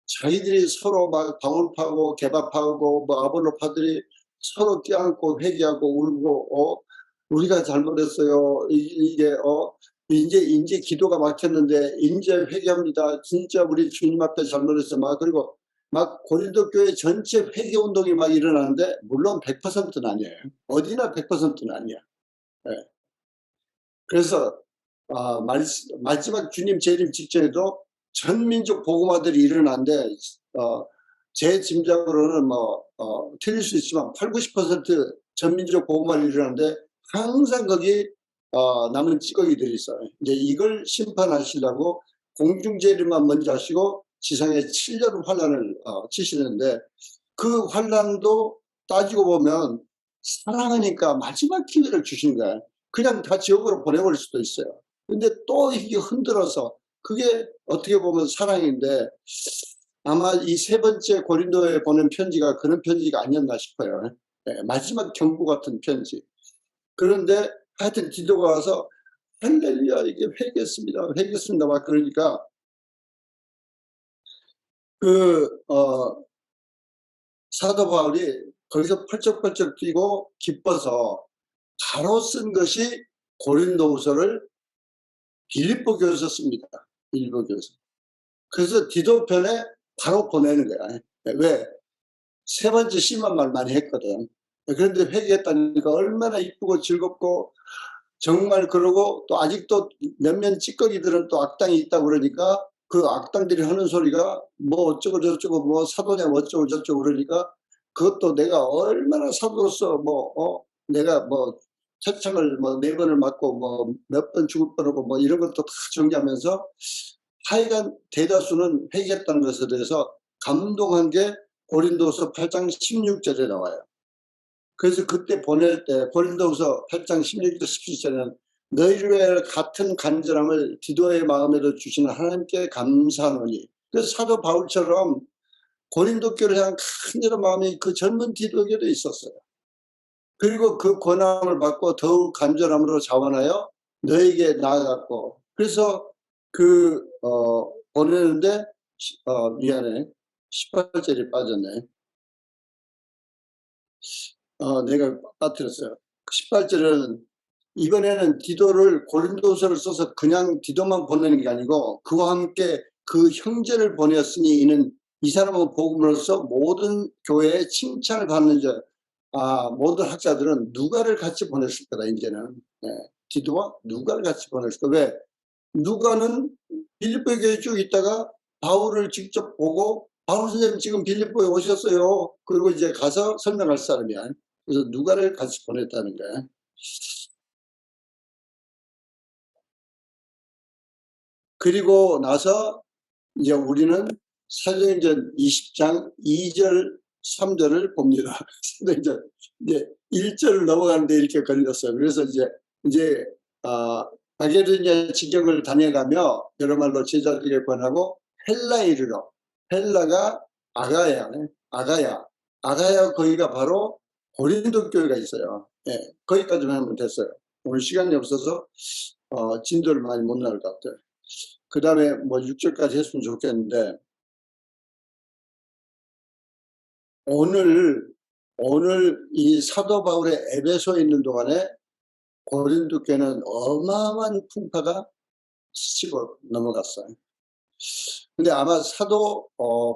자기들이 서로 막 방울파고 개밥하고 뭐 아볼로파들이 서로 껴안고 회개하고 울고, 우리가 잘못했어요. 이게 이제 기도가 막혔는데 이제 회개합니다. 진짜 우리 주님 앞에 잘못했어요. 그리고 막 고린도 교회 전체 회개 운동이 막 일어나는데, 물론 100%는 아니에요. 어디나 100%는 아니야. 네. 그래서 마지막 주님 재림 직전에도 전민족 복음화들이 일어났는데, 제 짐작으로는 틀릴 수 있지만 8, 90% 전민족 복음화를 일어났는데 항상 거기 남은 찌꺼기들이 있어요. 이제 이걸 심판하시려고 공중재림만 먼저 하시고 지상에 7년 환란을 치시는데, 그 환란도 따지고 보면 사랑하니까 마지막 기회를 주신 거예요. 그냥 다 지옥으로 보내버릴 수도 있어요. 근데 또 이게 흔들어서, 그게 어떻게 보면 사랑인데 아마 이 세 번째 고린도에 보낸 편지가 그런 편지가 아니었나 싶어요. 네, 마지막 경고 같은 편지. 그런데 하여튼 디도가 와서 할렐루야 이게 회개했습니다 막 그러니까 사도 바울이 거기서 펄쩍펄쩍 뛰고 기뻐서 바로 쓴 것이 고린도후서를 빌립보 교회에서 씁니다. 빌립보 교회에서. 그래서 디도 편에 바로 보내는 거야. 왜? 세 번째 심한 말 많이 했거든. 그런데 회개했다니까 얼마나 이쁘고 즐겁고, 정말. 그러고 또 아직도 몇몇 찌꺼기들은 또 악당이 있다고 그러니까 그 악당들이 하는 소리가 뭐 어쩌고 저쩌고 뭐 사도냐 어쩌고 저쩌고 그러니까 그것도 내가 얼마나 사도로서 내가 채창을 4번을 맞고 몇 번 죽을 뻔하고 이런 것도 다 정리하면서 하여간 대다수는 회개했다는 것에 대해서 감동한 게 고린도서 8장 16절에 나와요. 그래서 그때 보낼 때 고린도서 8장 16절 17절에는 너희를 위하여 같은 간절함을 디도의 마음에도 주시는 하나님께 감사하노니. 그래서 사도 바울처럼 고린도 교를 향한 간절한 마음이 그 젊은 디도에게도 있었어요. 그리고 그 권함을 받고 더욱 간절함으로 자원하여 너에게 나아갔고, 그래서 보내는데 미안해, 18절이 빠졌네. 내가 빠뜨렸어요. 18절은 이번에는 디도를 고린도서를 써서 그냥 디도만 보내는 게 아니고 그와 함께 그 형제를 보냈으니 이는 이 사람은 복음으로써 모든 교회에 칭찬을 받는 자, 모든 학자들은 누가를 같이 보냈을 거다. 이제는 디도와 누가를 같이 보냈을 거다. 왜? 누가는 빌립보 교회에 쭉 있다가 바울을 직접 보고 바울 선생님 지금 빌립보에 오셨어요. 그리고 이제 가서 설명할 사람이야. 그래서 누가를 같이 보냈다는 거야. 그리고 나서 이제 우리는 사도행전 20장 2절 3절을 봅니다. 사도행전 이제 1절을 넘어가는데 이렇게 걸렸어요. 그래서 이제 마게도니아 지경을 다녀가며 여러 말로 제자들에게 권하고 헬라에 이르러, 헬라가 아가야 거기가 바로 고린도 교회가 있어요. 거기까지만 하면 됐어요. 오늘 시간이 없어서 진도를 많이 못 나올 것 같아요. 그 다음에 6절까지 했으면 좋겠는데, 오늘 이 사도 바울의 에베소에 있는 동안에 고린도 교회는 어마어마한 풍파가 스치고 넘어갔어요. 근데 아마 사도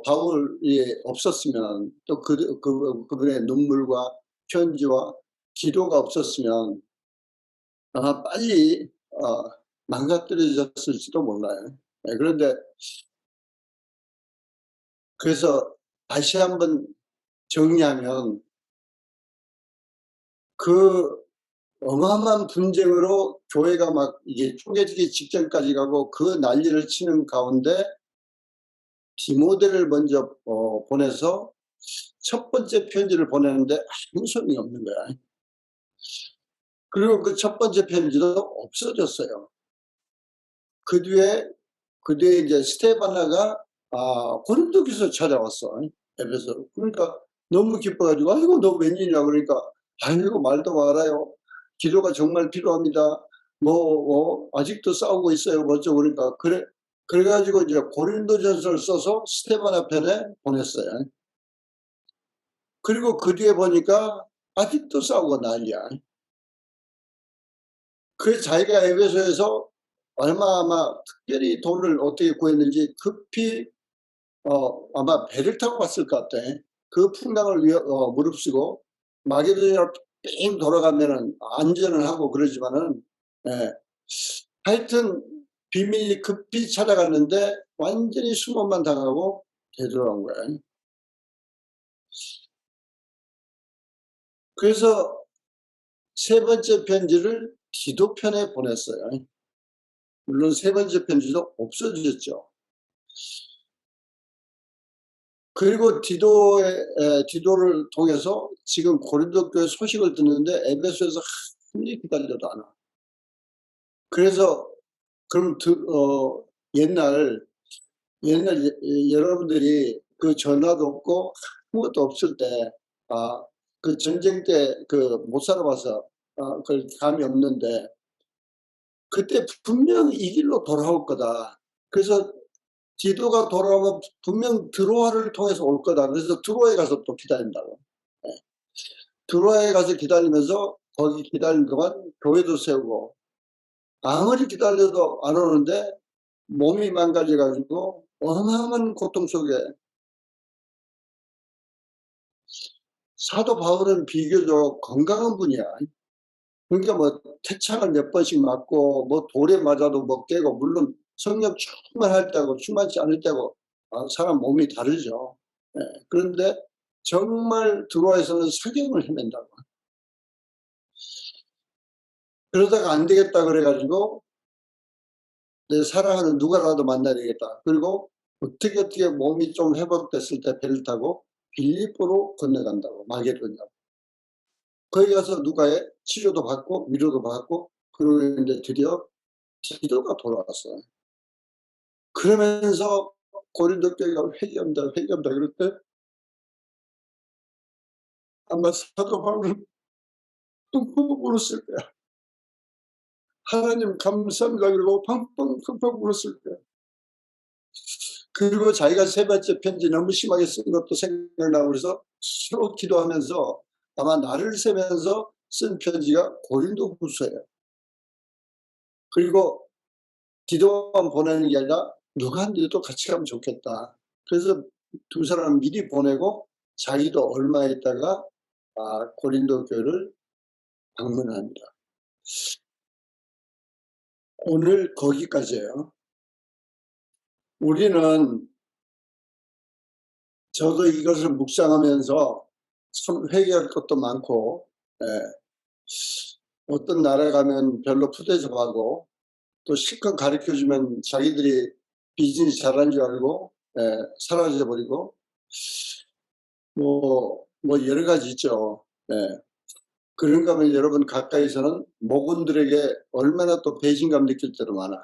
바울이 없었으면, 또 그분의 눈물과 편지와 기도가 없었으면 아마 빨리 망가뜨려졌을지도 몰라요. 그런데 그래서 다시 한번 정리하면 그 어마어마한 분쟁으로 교회가 막 이게 쪼개지기 직전까지 가고 그 난리를 치는 가운데 디모데를 먼저 보내서 첫 번째 편지를 보내는데 아무 소용이 없는 거야. 그리고 그 첫 번째 편지도 없어졌어요. 그 뒤에 이제 스테바나가 고린도 교회에서 찾아왔어. 에베소. 그러니까 너무 기뻐가지고 아이고 너 웬일이냐 그러니까 아이고 말도 말아요. 기도가 정말 필요합니다. 아직도 싸우고 있어요. 뭐죠 그러니까 그래가지고 이제 고린도전서를 써서 스테바나 편에 보냈어요. 그리고 그 뒤에 보니까 아직도 싸우고 난리야. 그래서 자기가 에베소에서 아마 특별히 돈을 어떻게 구했는지 급히 아마 배를 타고 갔을 것 같아. 그 풍랑을 무릅쓰고 마게도니아로 삥 돌아가면은 안전을 하고 그러지만은 하여튼 비밀리 급히 찾아갔는데 완전히 수모만 당하고 되돌아온 거야. 그래서 세 번째 편지를 디도 편에 보냈어요. 물론 세 번째 편지도 없어졌죠. 그리고 디도를 통해서 지금 고린도 교회 소식을 듣는데 에베소에서 한일이 기다려도 안 와. 그래서 그럼 옛날 여러분들이 그 전화도 없고 아무것도 없을 때 그 전쟁 때 못 살아봐서 그걸 감이 없는데 그때 분명히 이 길로 돌아올 거다. 그래서 디도가 돌아오면 분명 드로아를 통해서 올 거다. 그래서 드로아에 가서 또 기다린다고. 드로아에 가서 기다리면서 거기 기다리는 동안 교회도 세우고 아무리 기다려도 안 오는데 몸이 망가져가지고 어마어마한 고통 속에 사도 바울은 비교적 건강한 분이야. 그러니까 태창을 몇 번씩 맞고 돌에 맞아도 깨고 물론 성령 충만할 때고 충만치 않을 때고 사람 몸이 다르죠. 그런데 정말 드로아에서는 사경을 헤맨다고. 그러다가 안 되겠다 그래가지고 내 사랑하는 누가라도 만나야 되겠다. 그리고 어떻게 몸이 좀 회복됐을 때 배를 타고 빌립보로 건너간다고. 마게도냐로. 거기 가서 누가의 치료도 받고 위로도 받고 그러고 이제 드디어 기도가 돌아왔어요. 그러면서 고린도 교회가 회개합니다. 그럴 때 아마 사도 바울은 펑펑 울었을 거야. 하나님 감사합니다. 그리고 펑펑 울었을 거야. 그리고 자기가 세 번째 편지 너무 심하게 쓴 것도 생각나고 그래서 서로 기도하면서 아마 나를 세면서 쓴 편지가 고린도 후서예요. 그리고 기도만 보내는 게 아니라 누가한테도 같이 가면 좋겠다. 그래서 두 사람 미리 보내고 자기도 얼마 있다가 고린도 교회를 방문합니다. 오늘 거기까지예요. 우리는 저도 이것을 묵상하면서 참 회개할 것도 많고, 어떤 나라에 가면 별로 푸대접하고 또 실컷 가르쳐주면 자기들이 비즈니스 잘하는 줄 알고 사라져버리고 뭐 여러 가지 있죠. 그런가 하면 여러분 가까이서는 목원들에게 얼마나 또 배신감 느낄 때도 많아.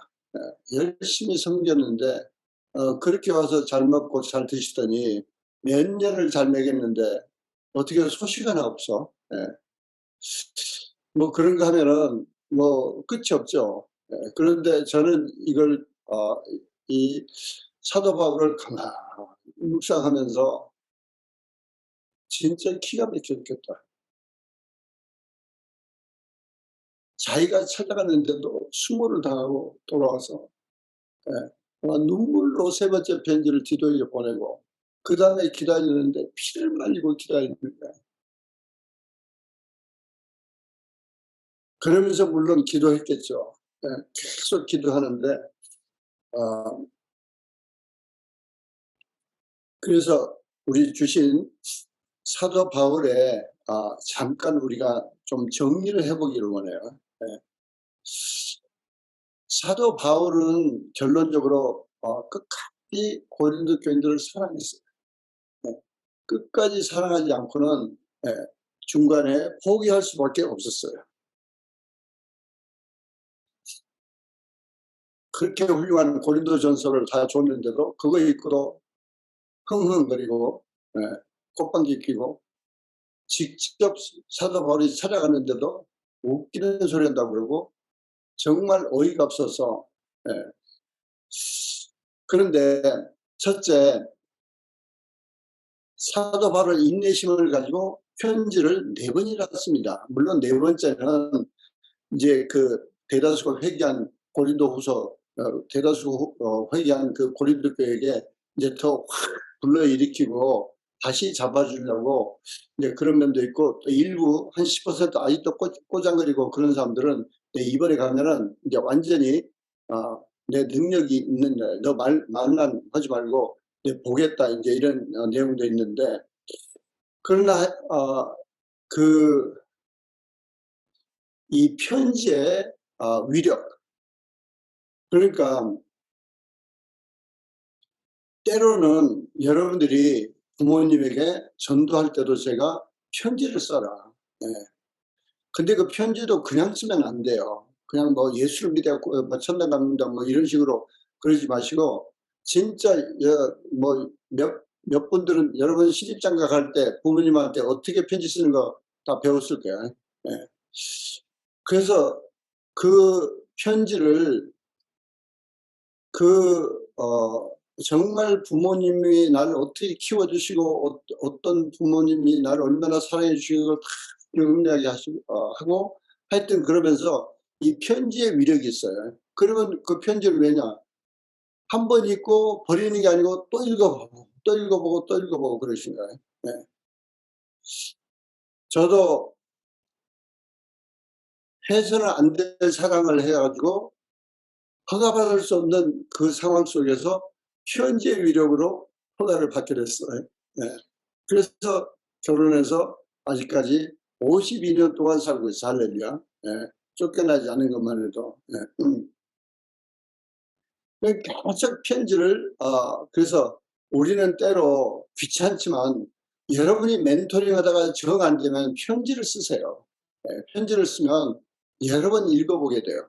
열심히 섬겼는데 그렇게 와서 잘 먹고 잘 드시더니 몇 년을 잘 먹였는데 어떻게 소식 하나 없어. 뭐 그런가 하면은 뭐 끝이 없죠. 그런데 저는 이걸 이 사도 바울을 가만히 묵상하면서 진짜 기가 막혔겠다. 자기가 찾아갔는데도 수모를 당하고 돌아와서 눈물로 세 번째 편지를 디도에게 보내고 그 다음에 기다리는데 피를 말리고 기다리는 거야. 그러면서 물론 기도했겠죠. 계속 기도하는데 그래서 우리 주신 사도 바울의 잠깐 우리가 좀 정리를 해보기를 원해요. 사도 바울은 결론적으로 끝까지 고린도 교인들을 사랑했어요. 끝까지 사랑하지 않고는 중간에 포기할 수밖에 없었어요. 그렇게 훌륭한 고린도 전서를 다 줬는데도 그거 읽고도 흥흥거리고 꽃방귀 끼고 직접 사도 바울이 찾아갔는데도 웃기는 소리 한다고 그러고 정말 어이가 없어서 그런데 첫째 사도 바울은 인내심을 가지고 편지를 4번이나 썼습니다. 물론 4번째는 이제 그 대다수가 회개한 고린도후서 대다수 회개한 그 고린도 교회에게 이제 더 확 불러일으키고 다시 잡아주려고 이제 그런 면도 있고 또 일부 한 10% 아직도 꼬장거리고 그런 사람들은 이번에 가면은 이제 완전히 내 능력이 있는데 너 말만 하지 말고 보겠다 이제 이런 내용도 있는데 그러나 이 편지의 위력 그러니까 때로는 여러분들이 부모님에게 전도할 때도 제가 편지를 써라. 근데 그 편지도 그냥 쓰면 안 돼요. 그냥 뭐 예수를 믿어갖고 뭐 천당 갑니다 뭐 이런 식으로 그러지 마시고 진짜 몇 분들은 여러분 시집장가 갈 때 부모님한테 어떻게 편지 쓰는 거 다 배웠을 거예요. 그래서 그 편지를 정말 부모님이 나를 어떻게 키워주시고 어떤 부모님이 나를 얼마나 사랑해 주시고 다 음미하게 하고 하여튼 그러면서 이 편지의 위력이 있어요. 그러면 그 편지를 왜냐 한 번 읽고 버리는 게 아니고 또 읽어보고 또 읽어보고 또 읽어보고 그러신 거예요. 저도 해서는 안 될 사랑을 해가지고 허가받을 수 없는 그 상황 속에서 편지의 위력으로 허가를 받게 됐어요. 그래서 결혼해서 아직까지 52년 동안 살고 있어요. 할렐루야. 예. 쫓겨나지 않은 것만 해도. 예. 계속 편지를, 그래서 우리는 때로 귀찮지만 여러분이 멘토링 하다가 정 안 되면 편지를 쓰세요. 예. 편지를 쓰면 여러 번 읽어보게 돼요.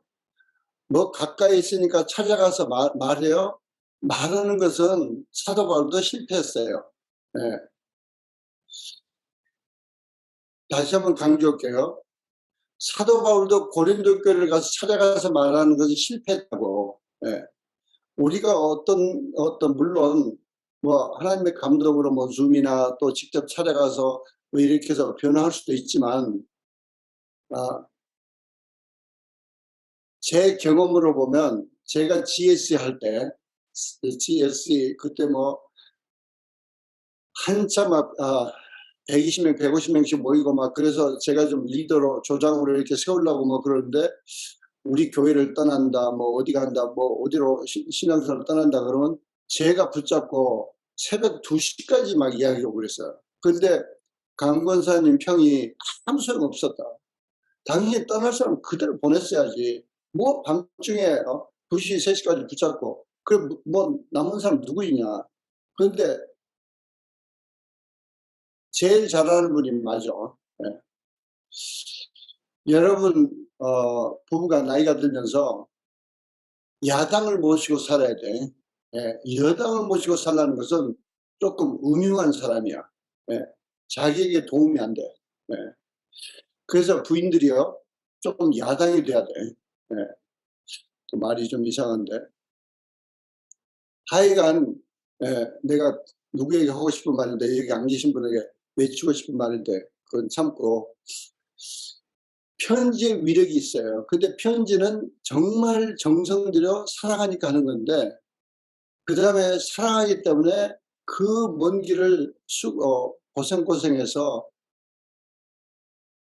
뭐 가까이 있으니까 찾아가서 말해요. 말하는 것은 사도 바울도 실패했어요. 예. 다시 한번 강조할게요. 사도 바울도 고린도 교회를 가서 찾아가서 말하는 것이 실패했다고. 예. 우리가 물론 뭐 하나님의 감동으로 뭐 줌이나 또 직접 찾아가서 뭐 이렇게 해서 변화할 수도 있지만, 아, 제 경험으로 보면 제가 GSE 할 때, GSE 그때 뭐 한참 120명, 150명씩 모이고 막 그래서 제가 좀 리더로 조장으로 이렇게 세우려고 뭐 그러는데, 우리 교회를 떠난다, 뭐 어디 간다, 뭐 어디로 신앙생활을 떠난다 그러면 제가 붙잡고 새벽 2시까지 막 이야기하고 그랬어요. 근데 강 권사님 평이 아무 소용 없었다. 당신이 떠날 사람 그대로 보냈어야지. 뭐 밤중에 2시, 3시까지 붙잡고. 그래 뭐 남은 사람 누구 있냐. 그런데 제일 잘하는 분이 맞아. 예. 여러분 부부가 나이가 들면서 야당을 모시고 살아야 돼. 예, 여당을 모시고 살라는 것은 조금 음흉한 사람이야. 예, 자기에게 도움이 안 돼. 예, 그래서 부인들이요, 조금 야당이 돼야 돼. 예, 또 말이 좀 이상한데. 하여간, 내가 누구에게 하고 싶은 말인데, 여기 안 계신 분에게 외치고 싶은 말인데, 그건 참고, 편지의 위력이 있어요. 근데 편지는 정말 정성 들여 사랑하니까 하는 건데, 그 다음에 사랑하기 때문에 그 먼 길을 고생해서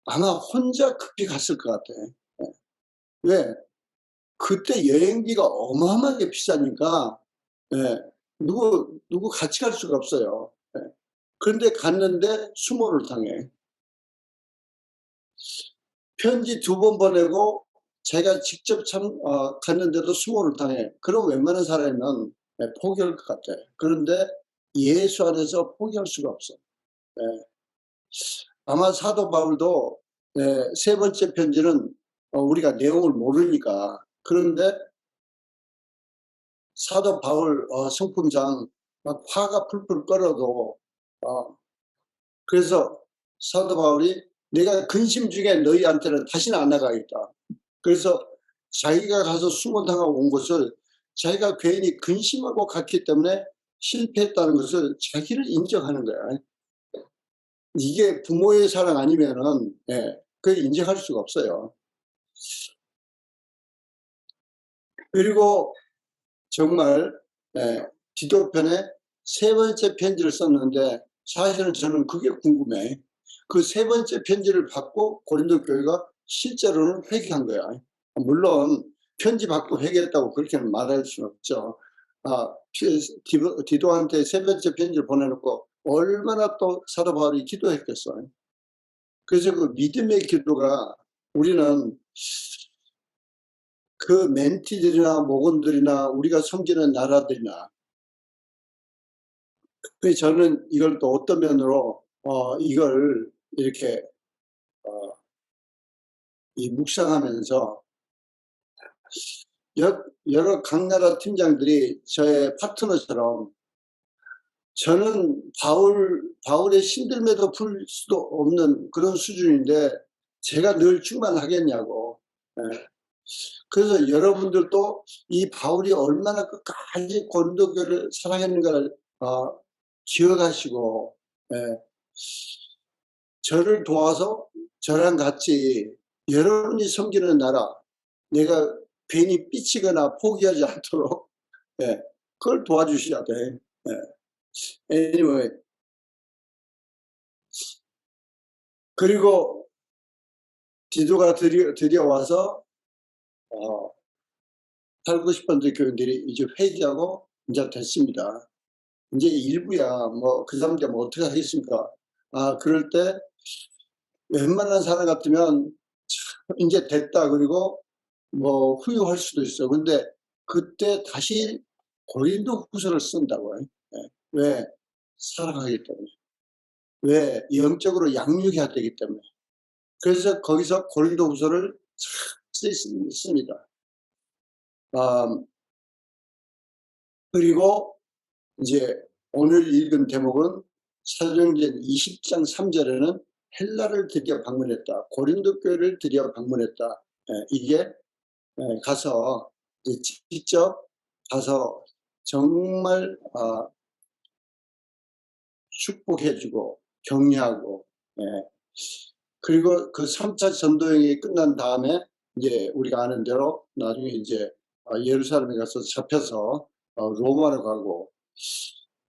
아마 혼자 급히 갔을 것 같아. 왜? 그때 여행비가 어마어마하게 비싸니까, 예, 누구 같이 갈 수가 없어요. 예. 그런데 갔는데 수모를 당해. 편지 2번 보내고 제가 직접 갔는데도 수모를 당해. 그럼 웬만한 사람이면 포기할 것 같아. 그런데 예수 안에서 포기할 수가 없어. 예. 아마 사도 바울도 3번째 편지는 우리가 내용을 모르니까. 그런데 사도 바울 성품상 막 화가 풀풀 끓어도 그래서 사도 바울이 내가 근심 중에 너희한테는 다시는 안 나가겠다. 그래서 자기가 가서 수모당하고 온 것을 자기가 괜히 근심하고 갔기 때문에 실패했다는 것을 자기를 인정하는 거야. 이게 부모의 사랑 아니면은 그걸 인정할 수가 없어요. 그리고 정말 기독편에 3번째 편지를 썼는데 사실은 저는 그게 궁금해. 그 3번째 편지를 받고 고린도 교회가 실제로는 회개한 거야. 물론 편지 받고 회개했다고 그렇게는 말할 수는 없죠. 디도한테 3번째 편지를 보내놓고 얼마나 또 사도 바울이 기도했겠어요. 그래서 그 믿음의 기도가 우리는 그 멘티들이나 목원들이나 우리가 섬기는 나라들이나, 그래서 저는 이걸 또 어떤 면으로 이걸 이렇게 묵상하면서 여러 각 나라 팀장들이 저의 파트너처럼, 저는 바울의 신들매도 풀 수도 없는 그런 수준인데 제가 늘 충만하겠냐고. 예. 그래서 여러분들도 이 바울이 얼마나 끝까지 고린도교를 사랑했는가를 기억하시고, 예, 저를 도와서 저랑 같이 여러분이 섬기는 나라, 내가 괜히 삐치거나 포기하지 않도록 그걸 도와주셔야 돼. anyway, 그리고 디도가 드디어 와서 살고 싶은 교인들이 이제 회개하고 이제 됐습니다. 이제 일부야. 뭐 그 사람들 뭐 어떻게 하겠습니까? 그럴 때 웬만한 사람 같으면 이제 됐다 그리고 뭐 후회할 수도 있어. 근데 그때 다시 고린도후서를 쓴다고요. 예. 왜? 살아가기 때문에. 왜? 영적으로 양육해야 되기 때문에. 그래서 거기서 고린도후서를 씁니다. 아 그리고 이제 오늘 읽은 대목은 사도행전 20장 3절에는 헬라를 드디어 방문했다. 고린도 교회를 드디어 방문했다. 이게 가서 이제 직접 가서 정말 축복해 주고 격려하고, 예. 그리고 그 3차 전도행이 끝난 다음에 이제 우리가 아는 대로 나중에 이제 예루살렘에 가서 잡혀서 로마로 가고,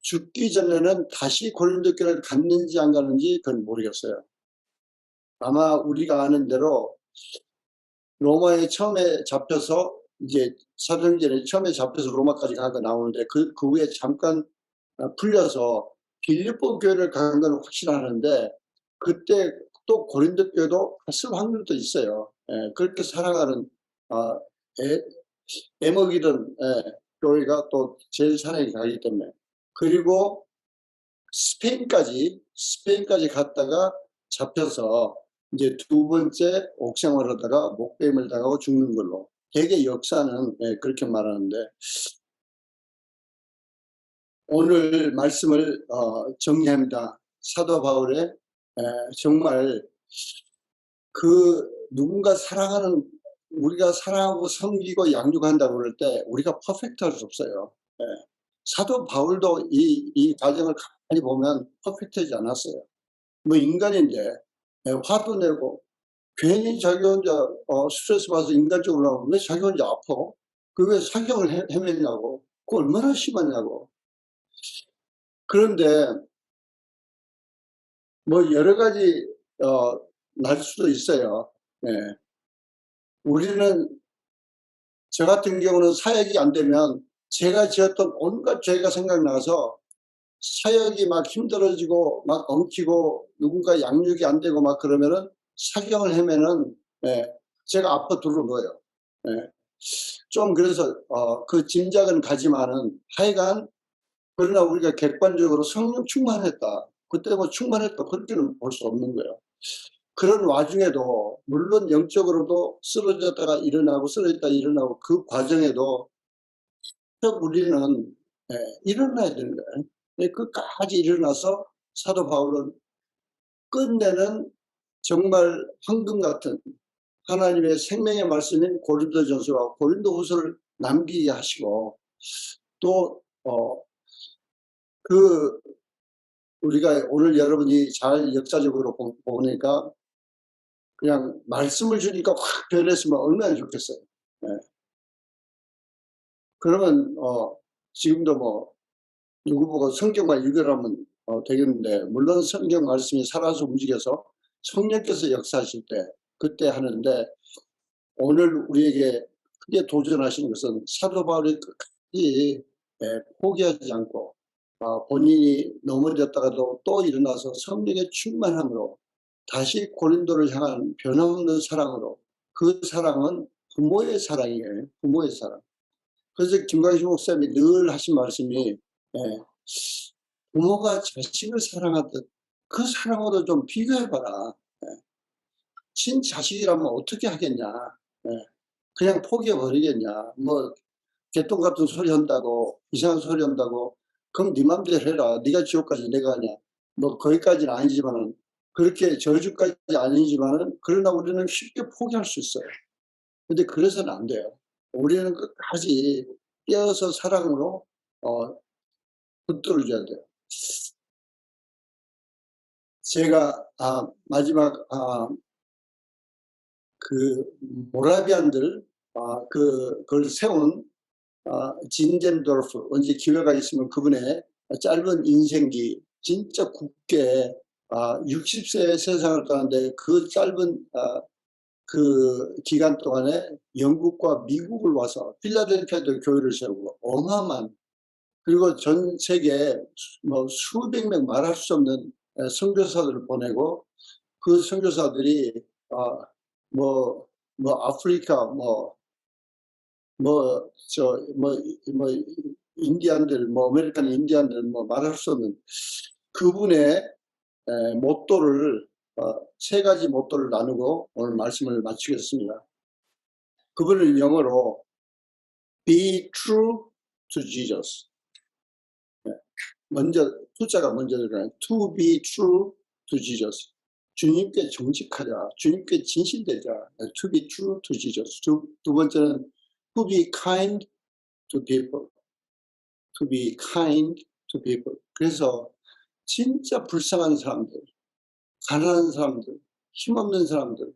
죽기 전에는 다시 고린도 교회를 갔는지 안 갔는지 그건 모르겠어요. 아마 우리가 아는 대로 로마에 처음에 잡혀서 이제 사도행전에 처음에 잡혀서 로마까지 간 거 나오는데 그 후에 잠깐 풀려서 빌립보 교회를 간 건 확실하는데, 그때 또 고린도 교회도 갔을 확률도 있어요. 예, 그렇게 살아가는 아, 애, 애먹이던 교회가 또 제일 사랑이 가기 때문에. 그리고 스페인까지 갔다가 잡혀서 이제 두 번째 옥상을 하다가 목베임을 당하고 죽는 걸로. 대개 역사는 그렇게 말하는데, 오늘 말씀을 정리합니다. 사도 바울의 정말 그 누군가 사랑하는, 우리가 사랑하고 섬기고 양육한다고 그럴 때 우리가 퍼펙트할 수 없어요. 예. 사도 바울도 이 과정을 가만히 보면 퍼펙트하지 않았어요. 뭐 인간인데 화도 내고 괜히 자기 혼자 스트레스 받아서 인간적으로 나오면 왜 자기 혼자 아파? 그 왜 사경을 헤매냐고. 그거 얼마나 심하냐고. 그런데 뭐 여러 가지 날 수도 있어요. 예. 우리는, 저 같은 경우는 사역이 안 되면 제가 지었던 온갖 죄가 생각나서 사역이 막 힘들어지고 막 엉키고 누군가 양육이 안 되고 막 그러면은 사경을 헤매는, 제가 아파 들어놓어요. 예. 좀 그래서 그 짐작은 가지만은 하여간, 그러나 우리가 객관적으로 성령 충만했다, 그때 뭐 충만했다 그렇게는 볼 수 없는 거예요. 그런 와중에도 물론 영적으로도 쓰러졌다가 일어나고 쓰러졌다가 일어나고 그 과정에도 우리는 일어나야 되는 거예요. 끝까지 일어나서 사도 바울은 끝내는 정말 황금 같은 하나님의 생명의 말씀인 고린도전서와 고린도후서를 남기게 하시고, 또 그 우리가 오늘 여러분이 잘 역사적으로 보니까 그냥 말씀을 주니까 확 변했으면 얼마나 좋겠어요. 예. 그러면 지금도 뭐 누구 보고 성경만 읽으라면 되겠는데, 물론 성경 말씀이 살아서 움직여서 성령께서 역사하실 때 그때 하는데, 오늘 우리에게 크게 도전하시는 것은 사도 바울이 끝까지 포기하지 않고 본인이 넘어졌다가도 또 일어나서 성령의 충만함으로 다시 고린도를 향한 변함없는 사랑으로, 그 사랑은 부모의 사랑이에요. 부모의 사랑. 그래서 김광식 목사님이 늘 하신 말씀이, 부모가 자식을 사랑하듯 그 사랑으로 좀 비교해봐라. 친자식이라면 어떻게 하겠냐. 그냥 포기해버리겠냐. 뭐 개똥 같은 소리 한다고, 이상한 소리 한다고, 그럼 네 맘대로 해라. 네가 지옥까지 내가 하냐. 뭐 거기까지는 아니지만은, 그렇게 저주까지 아니지만은, 그러나 우리는 쉽게 포기할 수 있어요. 근데 그래서는 안 돼요. 우리는 끝까지 깨어서 사랑으로 붙들어줘야 돼요. 제가 마지막 그 모라비안들 그걸 세운 진젠돌프, 언제 기회가 있으면 그분의 짧은 인생기, 진짜 굳게 60세의 세상을 떠났는데 그 짧은 그 기간 동안에 영국과 미국을 와서 필라델피아도 교회를 세우고 어마어마한 그리고 전 세계에 뭐 수백 명 말할 수 없는 선교사들을 보내고 그 선교사들이 뭐 아프리카 뭐 인디안들 아메리칸 인디안들 말할 수 없는 그분의 모토를 세 가지 모토를 나누고 오늘 말씀을 마치겠습니다. 그분은 영어로 Be true to Jesus. 먼저 투자가 먼저 들어가요. To be true to Jesus. 주님께 정직하자. 주님께 진실되자. To be true to Jesus. 두 번째는 to be kind to people. To be kind to people. 그래서 진짜 불쌍한 사람들, 가난한 사람들, 힘없는 사람들,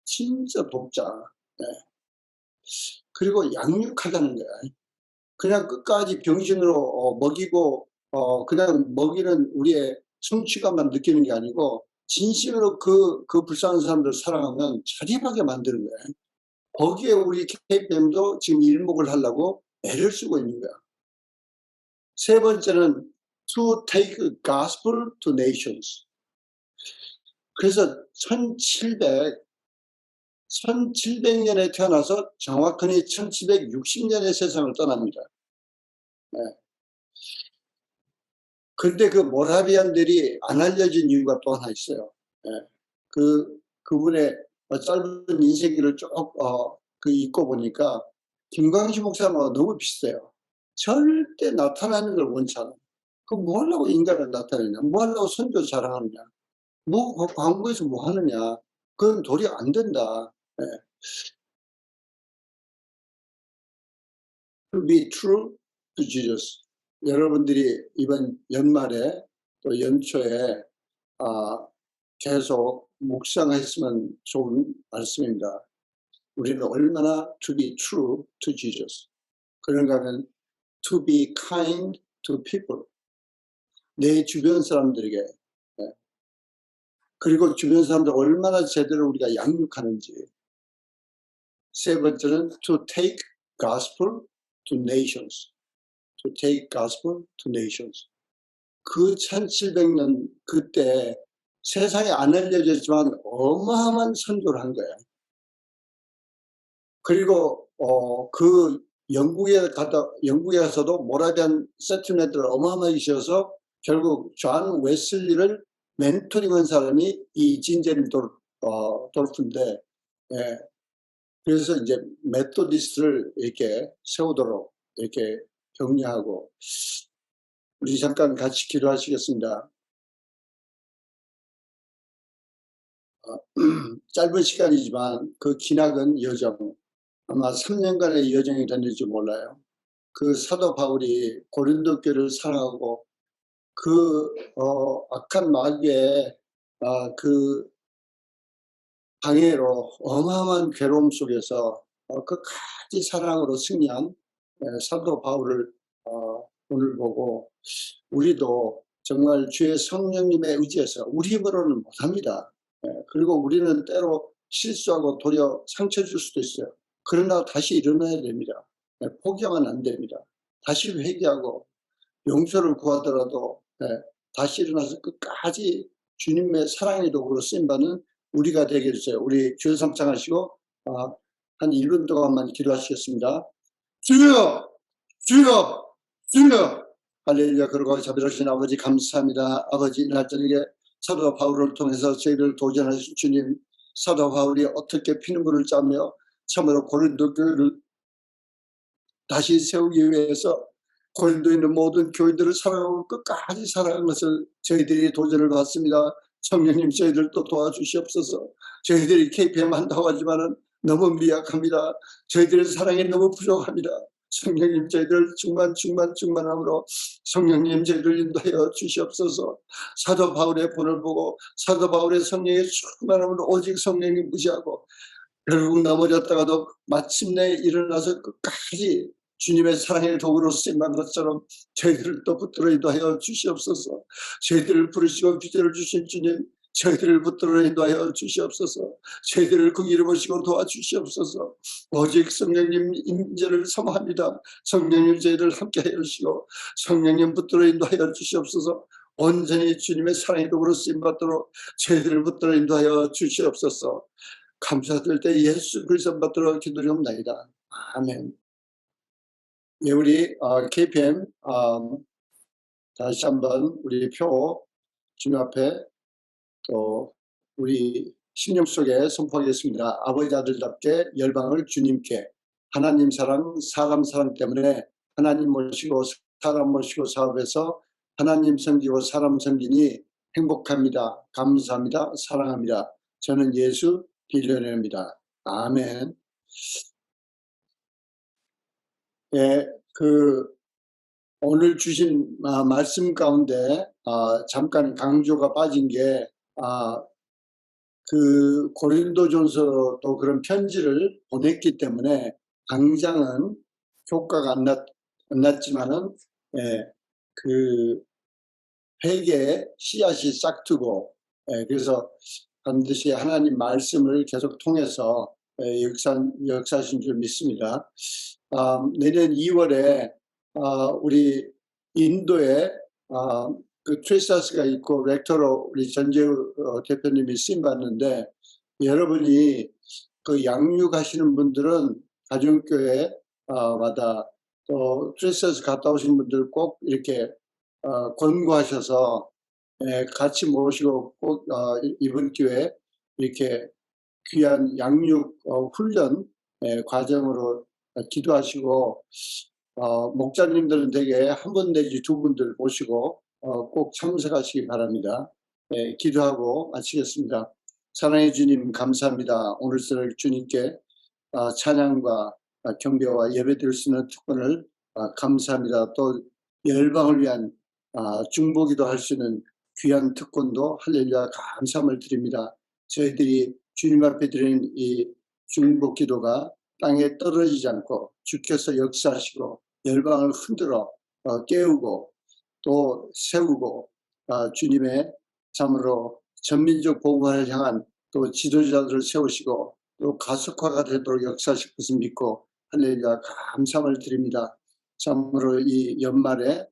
진짜 돕자. 네. 그리고 양육하자는 거야. 그냥 끝까지 병신으로 먹이고 그냥 먹이는 우리의 성취감만 느끼는 게 아니고 진심으로 그 불쌍한 사람들 사랑하면 자립하게 만드는 거야. 거기에 우리 KPM도 지금 일목을 하려고 애를 쓰고 있는 거야. 세 번째는 to take gospel to nations. 그래서 1700년에 태어나서 정확하게 1760년에 세상을 떠납니다. 네. 근데 그 모라비안들이 안 알려진 이유가 또 하나 있어요. 네. 그분의 짧은 인생기를 쭉 읽고 보니까 김광식 목사님하고 너무 비슷해요. 절대 나타나는 걸 원치 않아. 그럼 뭐 하려고 인간을 나타내냐? 뭐 하려고 선교 자랑하느냐? 광고에서 뭐 하느냐? 그건 도리 안 된다. 네. To be true to Jesus. 여러분들이 이번 연말에 또 연초에 계속 묵상했으면 좋은 말씀입니다. 우리는 얼마나 to be true to Jesus. 그런가 하면 to be kind to people. 내 주변 사람들에게. 네. 그리고 주변 사람들 얼마나 제대로 우리가 양육하는지. 세 번째는 to take gospel to nations. To take gospel to nations. 그 1700년 그때 세상에 안 알려졌지만 어마어마한 선교를 한 거예요. 그리고 그 영국에 가서도 모라비안 세틀멘트를 어마어마하게 지어서 결국 존 웨슬리를 멘토링한 사람이 이 진제리 돌프인데, 예. 그래서 이제 메토디스트를 이렇게 세우도록 이렇게 격려하고, 우리 잠깐 같이 기도하시겠습니다. 짧은 시간이지만 그 기나긴 여정, 아마 3년간의 여정이 됐는지 몰라요. 그 사도 바울이 고린도 교회를 사랑하고 그 악한 마귀의 그 방해로 어마어마한 괴로움 속에서 끝까지 사랑으로 승리한 사도 바울을 오늘 보고 우리도 정말 주의 성령님의 의지에서 우리 힘으로는 못합니다. 그리고 우리는 때로 실수하고 도리어 상처 줄 수도 있어요. 그러나 다시 일어나야 됩니다. 포기하면 안 됩니다. 다시 회개하고 용서를 구하더라도 다시 일어나서 끝까지 주님의 사랑의 도구로 쓰임받는 우리가 되게 해주세요. 우리 주여 삼창하시고 한 1분 동안만 기도하시겠습니다. 주여! 주여! 주여! 할렐루야. 그러고 자비로우신 아버지 감사합니다. 아버지 이날 저녁에 사도 바울을 통해서 저희를 도전하신 주님, 사도 바울이 어떻게 피눈물을 짜며 참으로 고린도 교회를 다시 세우기 위해서 고린도에 있는 모든 교인들을 사랑하고 끝까지 사랑하는 것을 저희들이 도전을 받습니다. 성령님 저희들도 도와주시옵소서. 저희들이 KPM 한다고 하지만은 너무 미약합니다. 저희들의 사랑이 너무 부족합니다. 성령님 저희들 충만함으로 성령님 저희들 인도하여 주시옵소서. 사도 바울의 본을 보고 사도 바울의 성령의 충만함으로 오직 성령님 무시하고 결국 넘어졌다가도 마침내 일어나서 끝까지 주님의 사랑의 도구로 쓰임받은 것처럼 저희들을 또 붙들어 인도하여 주시옵소서. 저희들을 부르시고 비전을 주신 주님, 저희들을 붙들어 인도하여 주시옵소서. 저희들을 그 이름 보시고 도와주시옵소서. 오직 성령님 임재를 사모합니다. 성령님 저희를 함께하여 주시고 성령님 붙들어 인도하여 주시옵소서. 온전히 주님의 사랑의 도구로 쓰임받도록 저희들을 붙들어 인도하여 주시옵소서. 감사드릴 때 예수 그리스도 받들어 기도리옵나이다. 아멘. 예, 우리 KPM 다시 한번 우리 표 주님 앞에 또 우리 심령 속에 선포하겠습니다. 아버지 아들답게 열방을 주님께 하나님 사랑, 사람 때문에 하나님 모시고 사람 모시고 사업에서 하나님 섬기고 사람 섬기니 행복합니다. 감사합니다. 사랑합니다. 저는 예수 빌려냅니다. 아멘. 예, 오늘 주신 말씀 가운데 잠깐 강조가 빠진 게 고린도전서도 그런 편지를 보냈기 때문에 당장은 효과가 안 났지만은 회개의 씨앗이 싹트고 그래서 반드시 하나님 말씀을 계속 통해서 역사하신 줄 믿습니다. 내년 2월에 우리 인도에 트레사스가 있고 렉터로 우리 전재우 대표님이 쓰임받는데 여러분이 그 양육하시는 분들은 가정교회마다 또 트레사스 갔다 오신 분들 꼭 이렇게 권고하셔서 같이 모시고 꼭 이번 기회에 이렇게 귀한 양육 훈련 과정으로 기도하시고 목자님들은 대개 한 분 내지 두 분들 모시고 꼭 참석하시기 바랍니다. 기도하고 마치겠습니다. 사랑의 주님 감사합니다. 오늘날 주님께 찬양과 경배와 예배드릴 수 있는 특권을 감사합니다. 또 열방을 위한 중보기도 할 수 있는 귀한 특권도 할렐루야 감사함을 드립니다. 저희들이 주님 앞에 드리는 이 중보기도가 땅에 떨어지지 않고 주께서 역사하시고 열방을 흔들어 깨우고 또 세우고 주님의 참으로 전민족 복음화를 향한 또 지도자들을 세우시고 또 가속화가 되도록 역사하실 것을 믿고 할렐루야 감사함을 드립니다. 참으로 이 연말에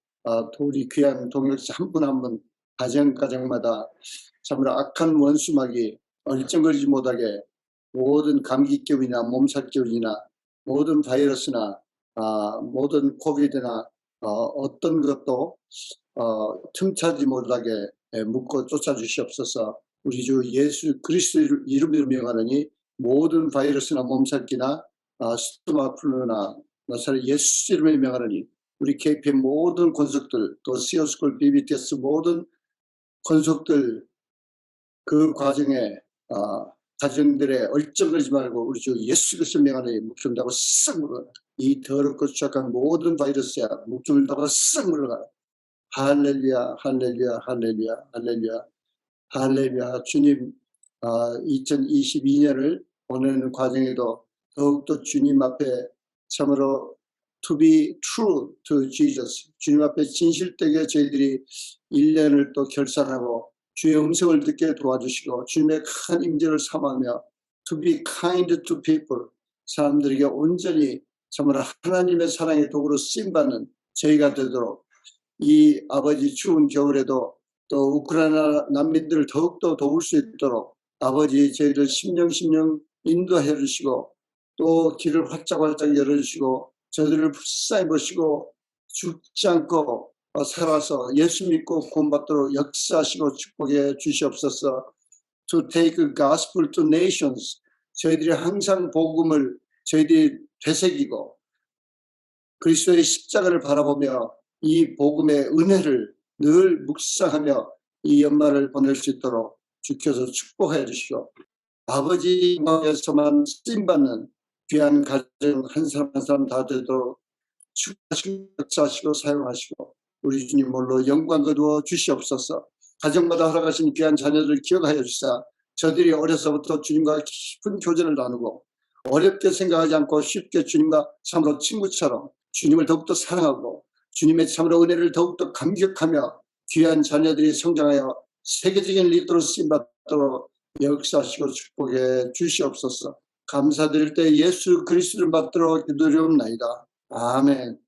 우리 귀한 동역자 한 분 한 분 가정마다 참으로 악한 원수막이 얼쩡거리지 못하게 모든 감기병이나 몸살병이나 모든 바이러스나 모든 코비드나 어떤 것도 틈타지 못하게 묶고 쫓아주시옵소서. 우리 주 예수 그리스도 이름으로 명하노니 모든 바이러스나 몸살기나 스토마플루나 나사렛 예수 이름으로 명하노니 우리 KPM 모든 권속들 또 시어스쿨 BBTS 모든 권속들 그 과정에 가정들의 얼쩡거리지 말고 우리 주 예수 그리스도 명하노니 목숨 다고 싹 물러가라. 이 더럽고 추악한 모든 바이러스야 목숨을 다고 싹 물러가라. 할렐루야 할렐루야 할렐루야 할렐루야 할렐루야. 주님 2022년을 보내는 과정에도 더욱더 주님 앞에 참으로 to be true to Jesus 주님 앞에 진실되게 저희들이 1년을 또 결산하고 주의 음성을 듣게 도와주시고 주님의 큰 임재를 삼하며 to be kind to people 사람들에게 온전히 참으로 하나님의 사랑의 도구로 쓰임받는 저희가 되도록 이 아버지 추운 겨울에도 또 우크라이나 난민들을 더욱더 도울 수 있도록 아버지 저희를 심령 인도해 주시고 또 길을 활짝 열어주시고 저희들을 불쌍히 보시고 죽지 않고 살아서 예수 믿고 구원받도록 역사하시고 축복해 주시옵소서. To take the gospel to nations 저희들이 항상 복음을 저희들이 되새기고 그리스도의 십자가를 바라보며 이 복음의 은혜를 늘 묵상하며 이 연말을 보낼 수 있도록 주께서 축복해 주시고 아버지 마음에서만 쓰임받는 귀한 가정 한 사람 한 사람 다 되도록 축복하시고 역사하시고 사용하시고 우리 주님 홀로 영광 거두어 주시옵소서. 가정마다 허락하신 귀한 자녀들 기억하여 주시사 저들이 어려서부터 주님과 깊은 교제를 나누고 어렵게 생각하지 않고 쉽게 주님과 참으로 친구처럼 주님을 더욱더 사랑하고 주님의 참으로 은혜를 더욱더 감격하며 귀한 자녀들이 성장하여 세계적인 리더로 쓰임받도록 역사하시고 축복해 주시옵소서. 감사드릴 때 예수 그리스도를 받도록 기도드리옵나이다. 아멘.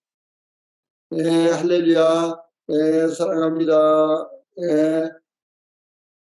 네, 할렐루야. 네, 사랑합니다. 네.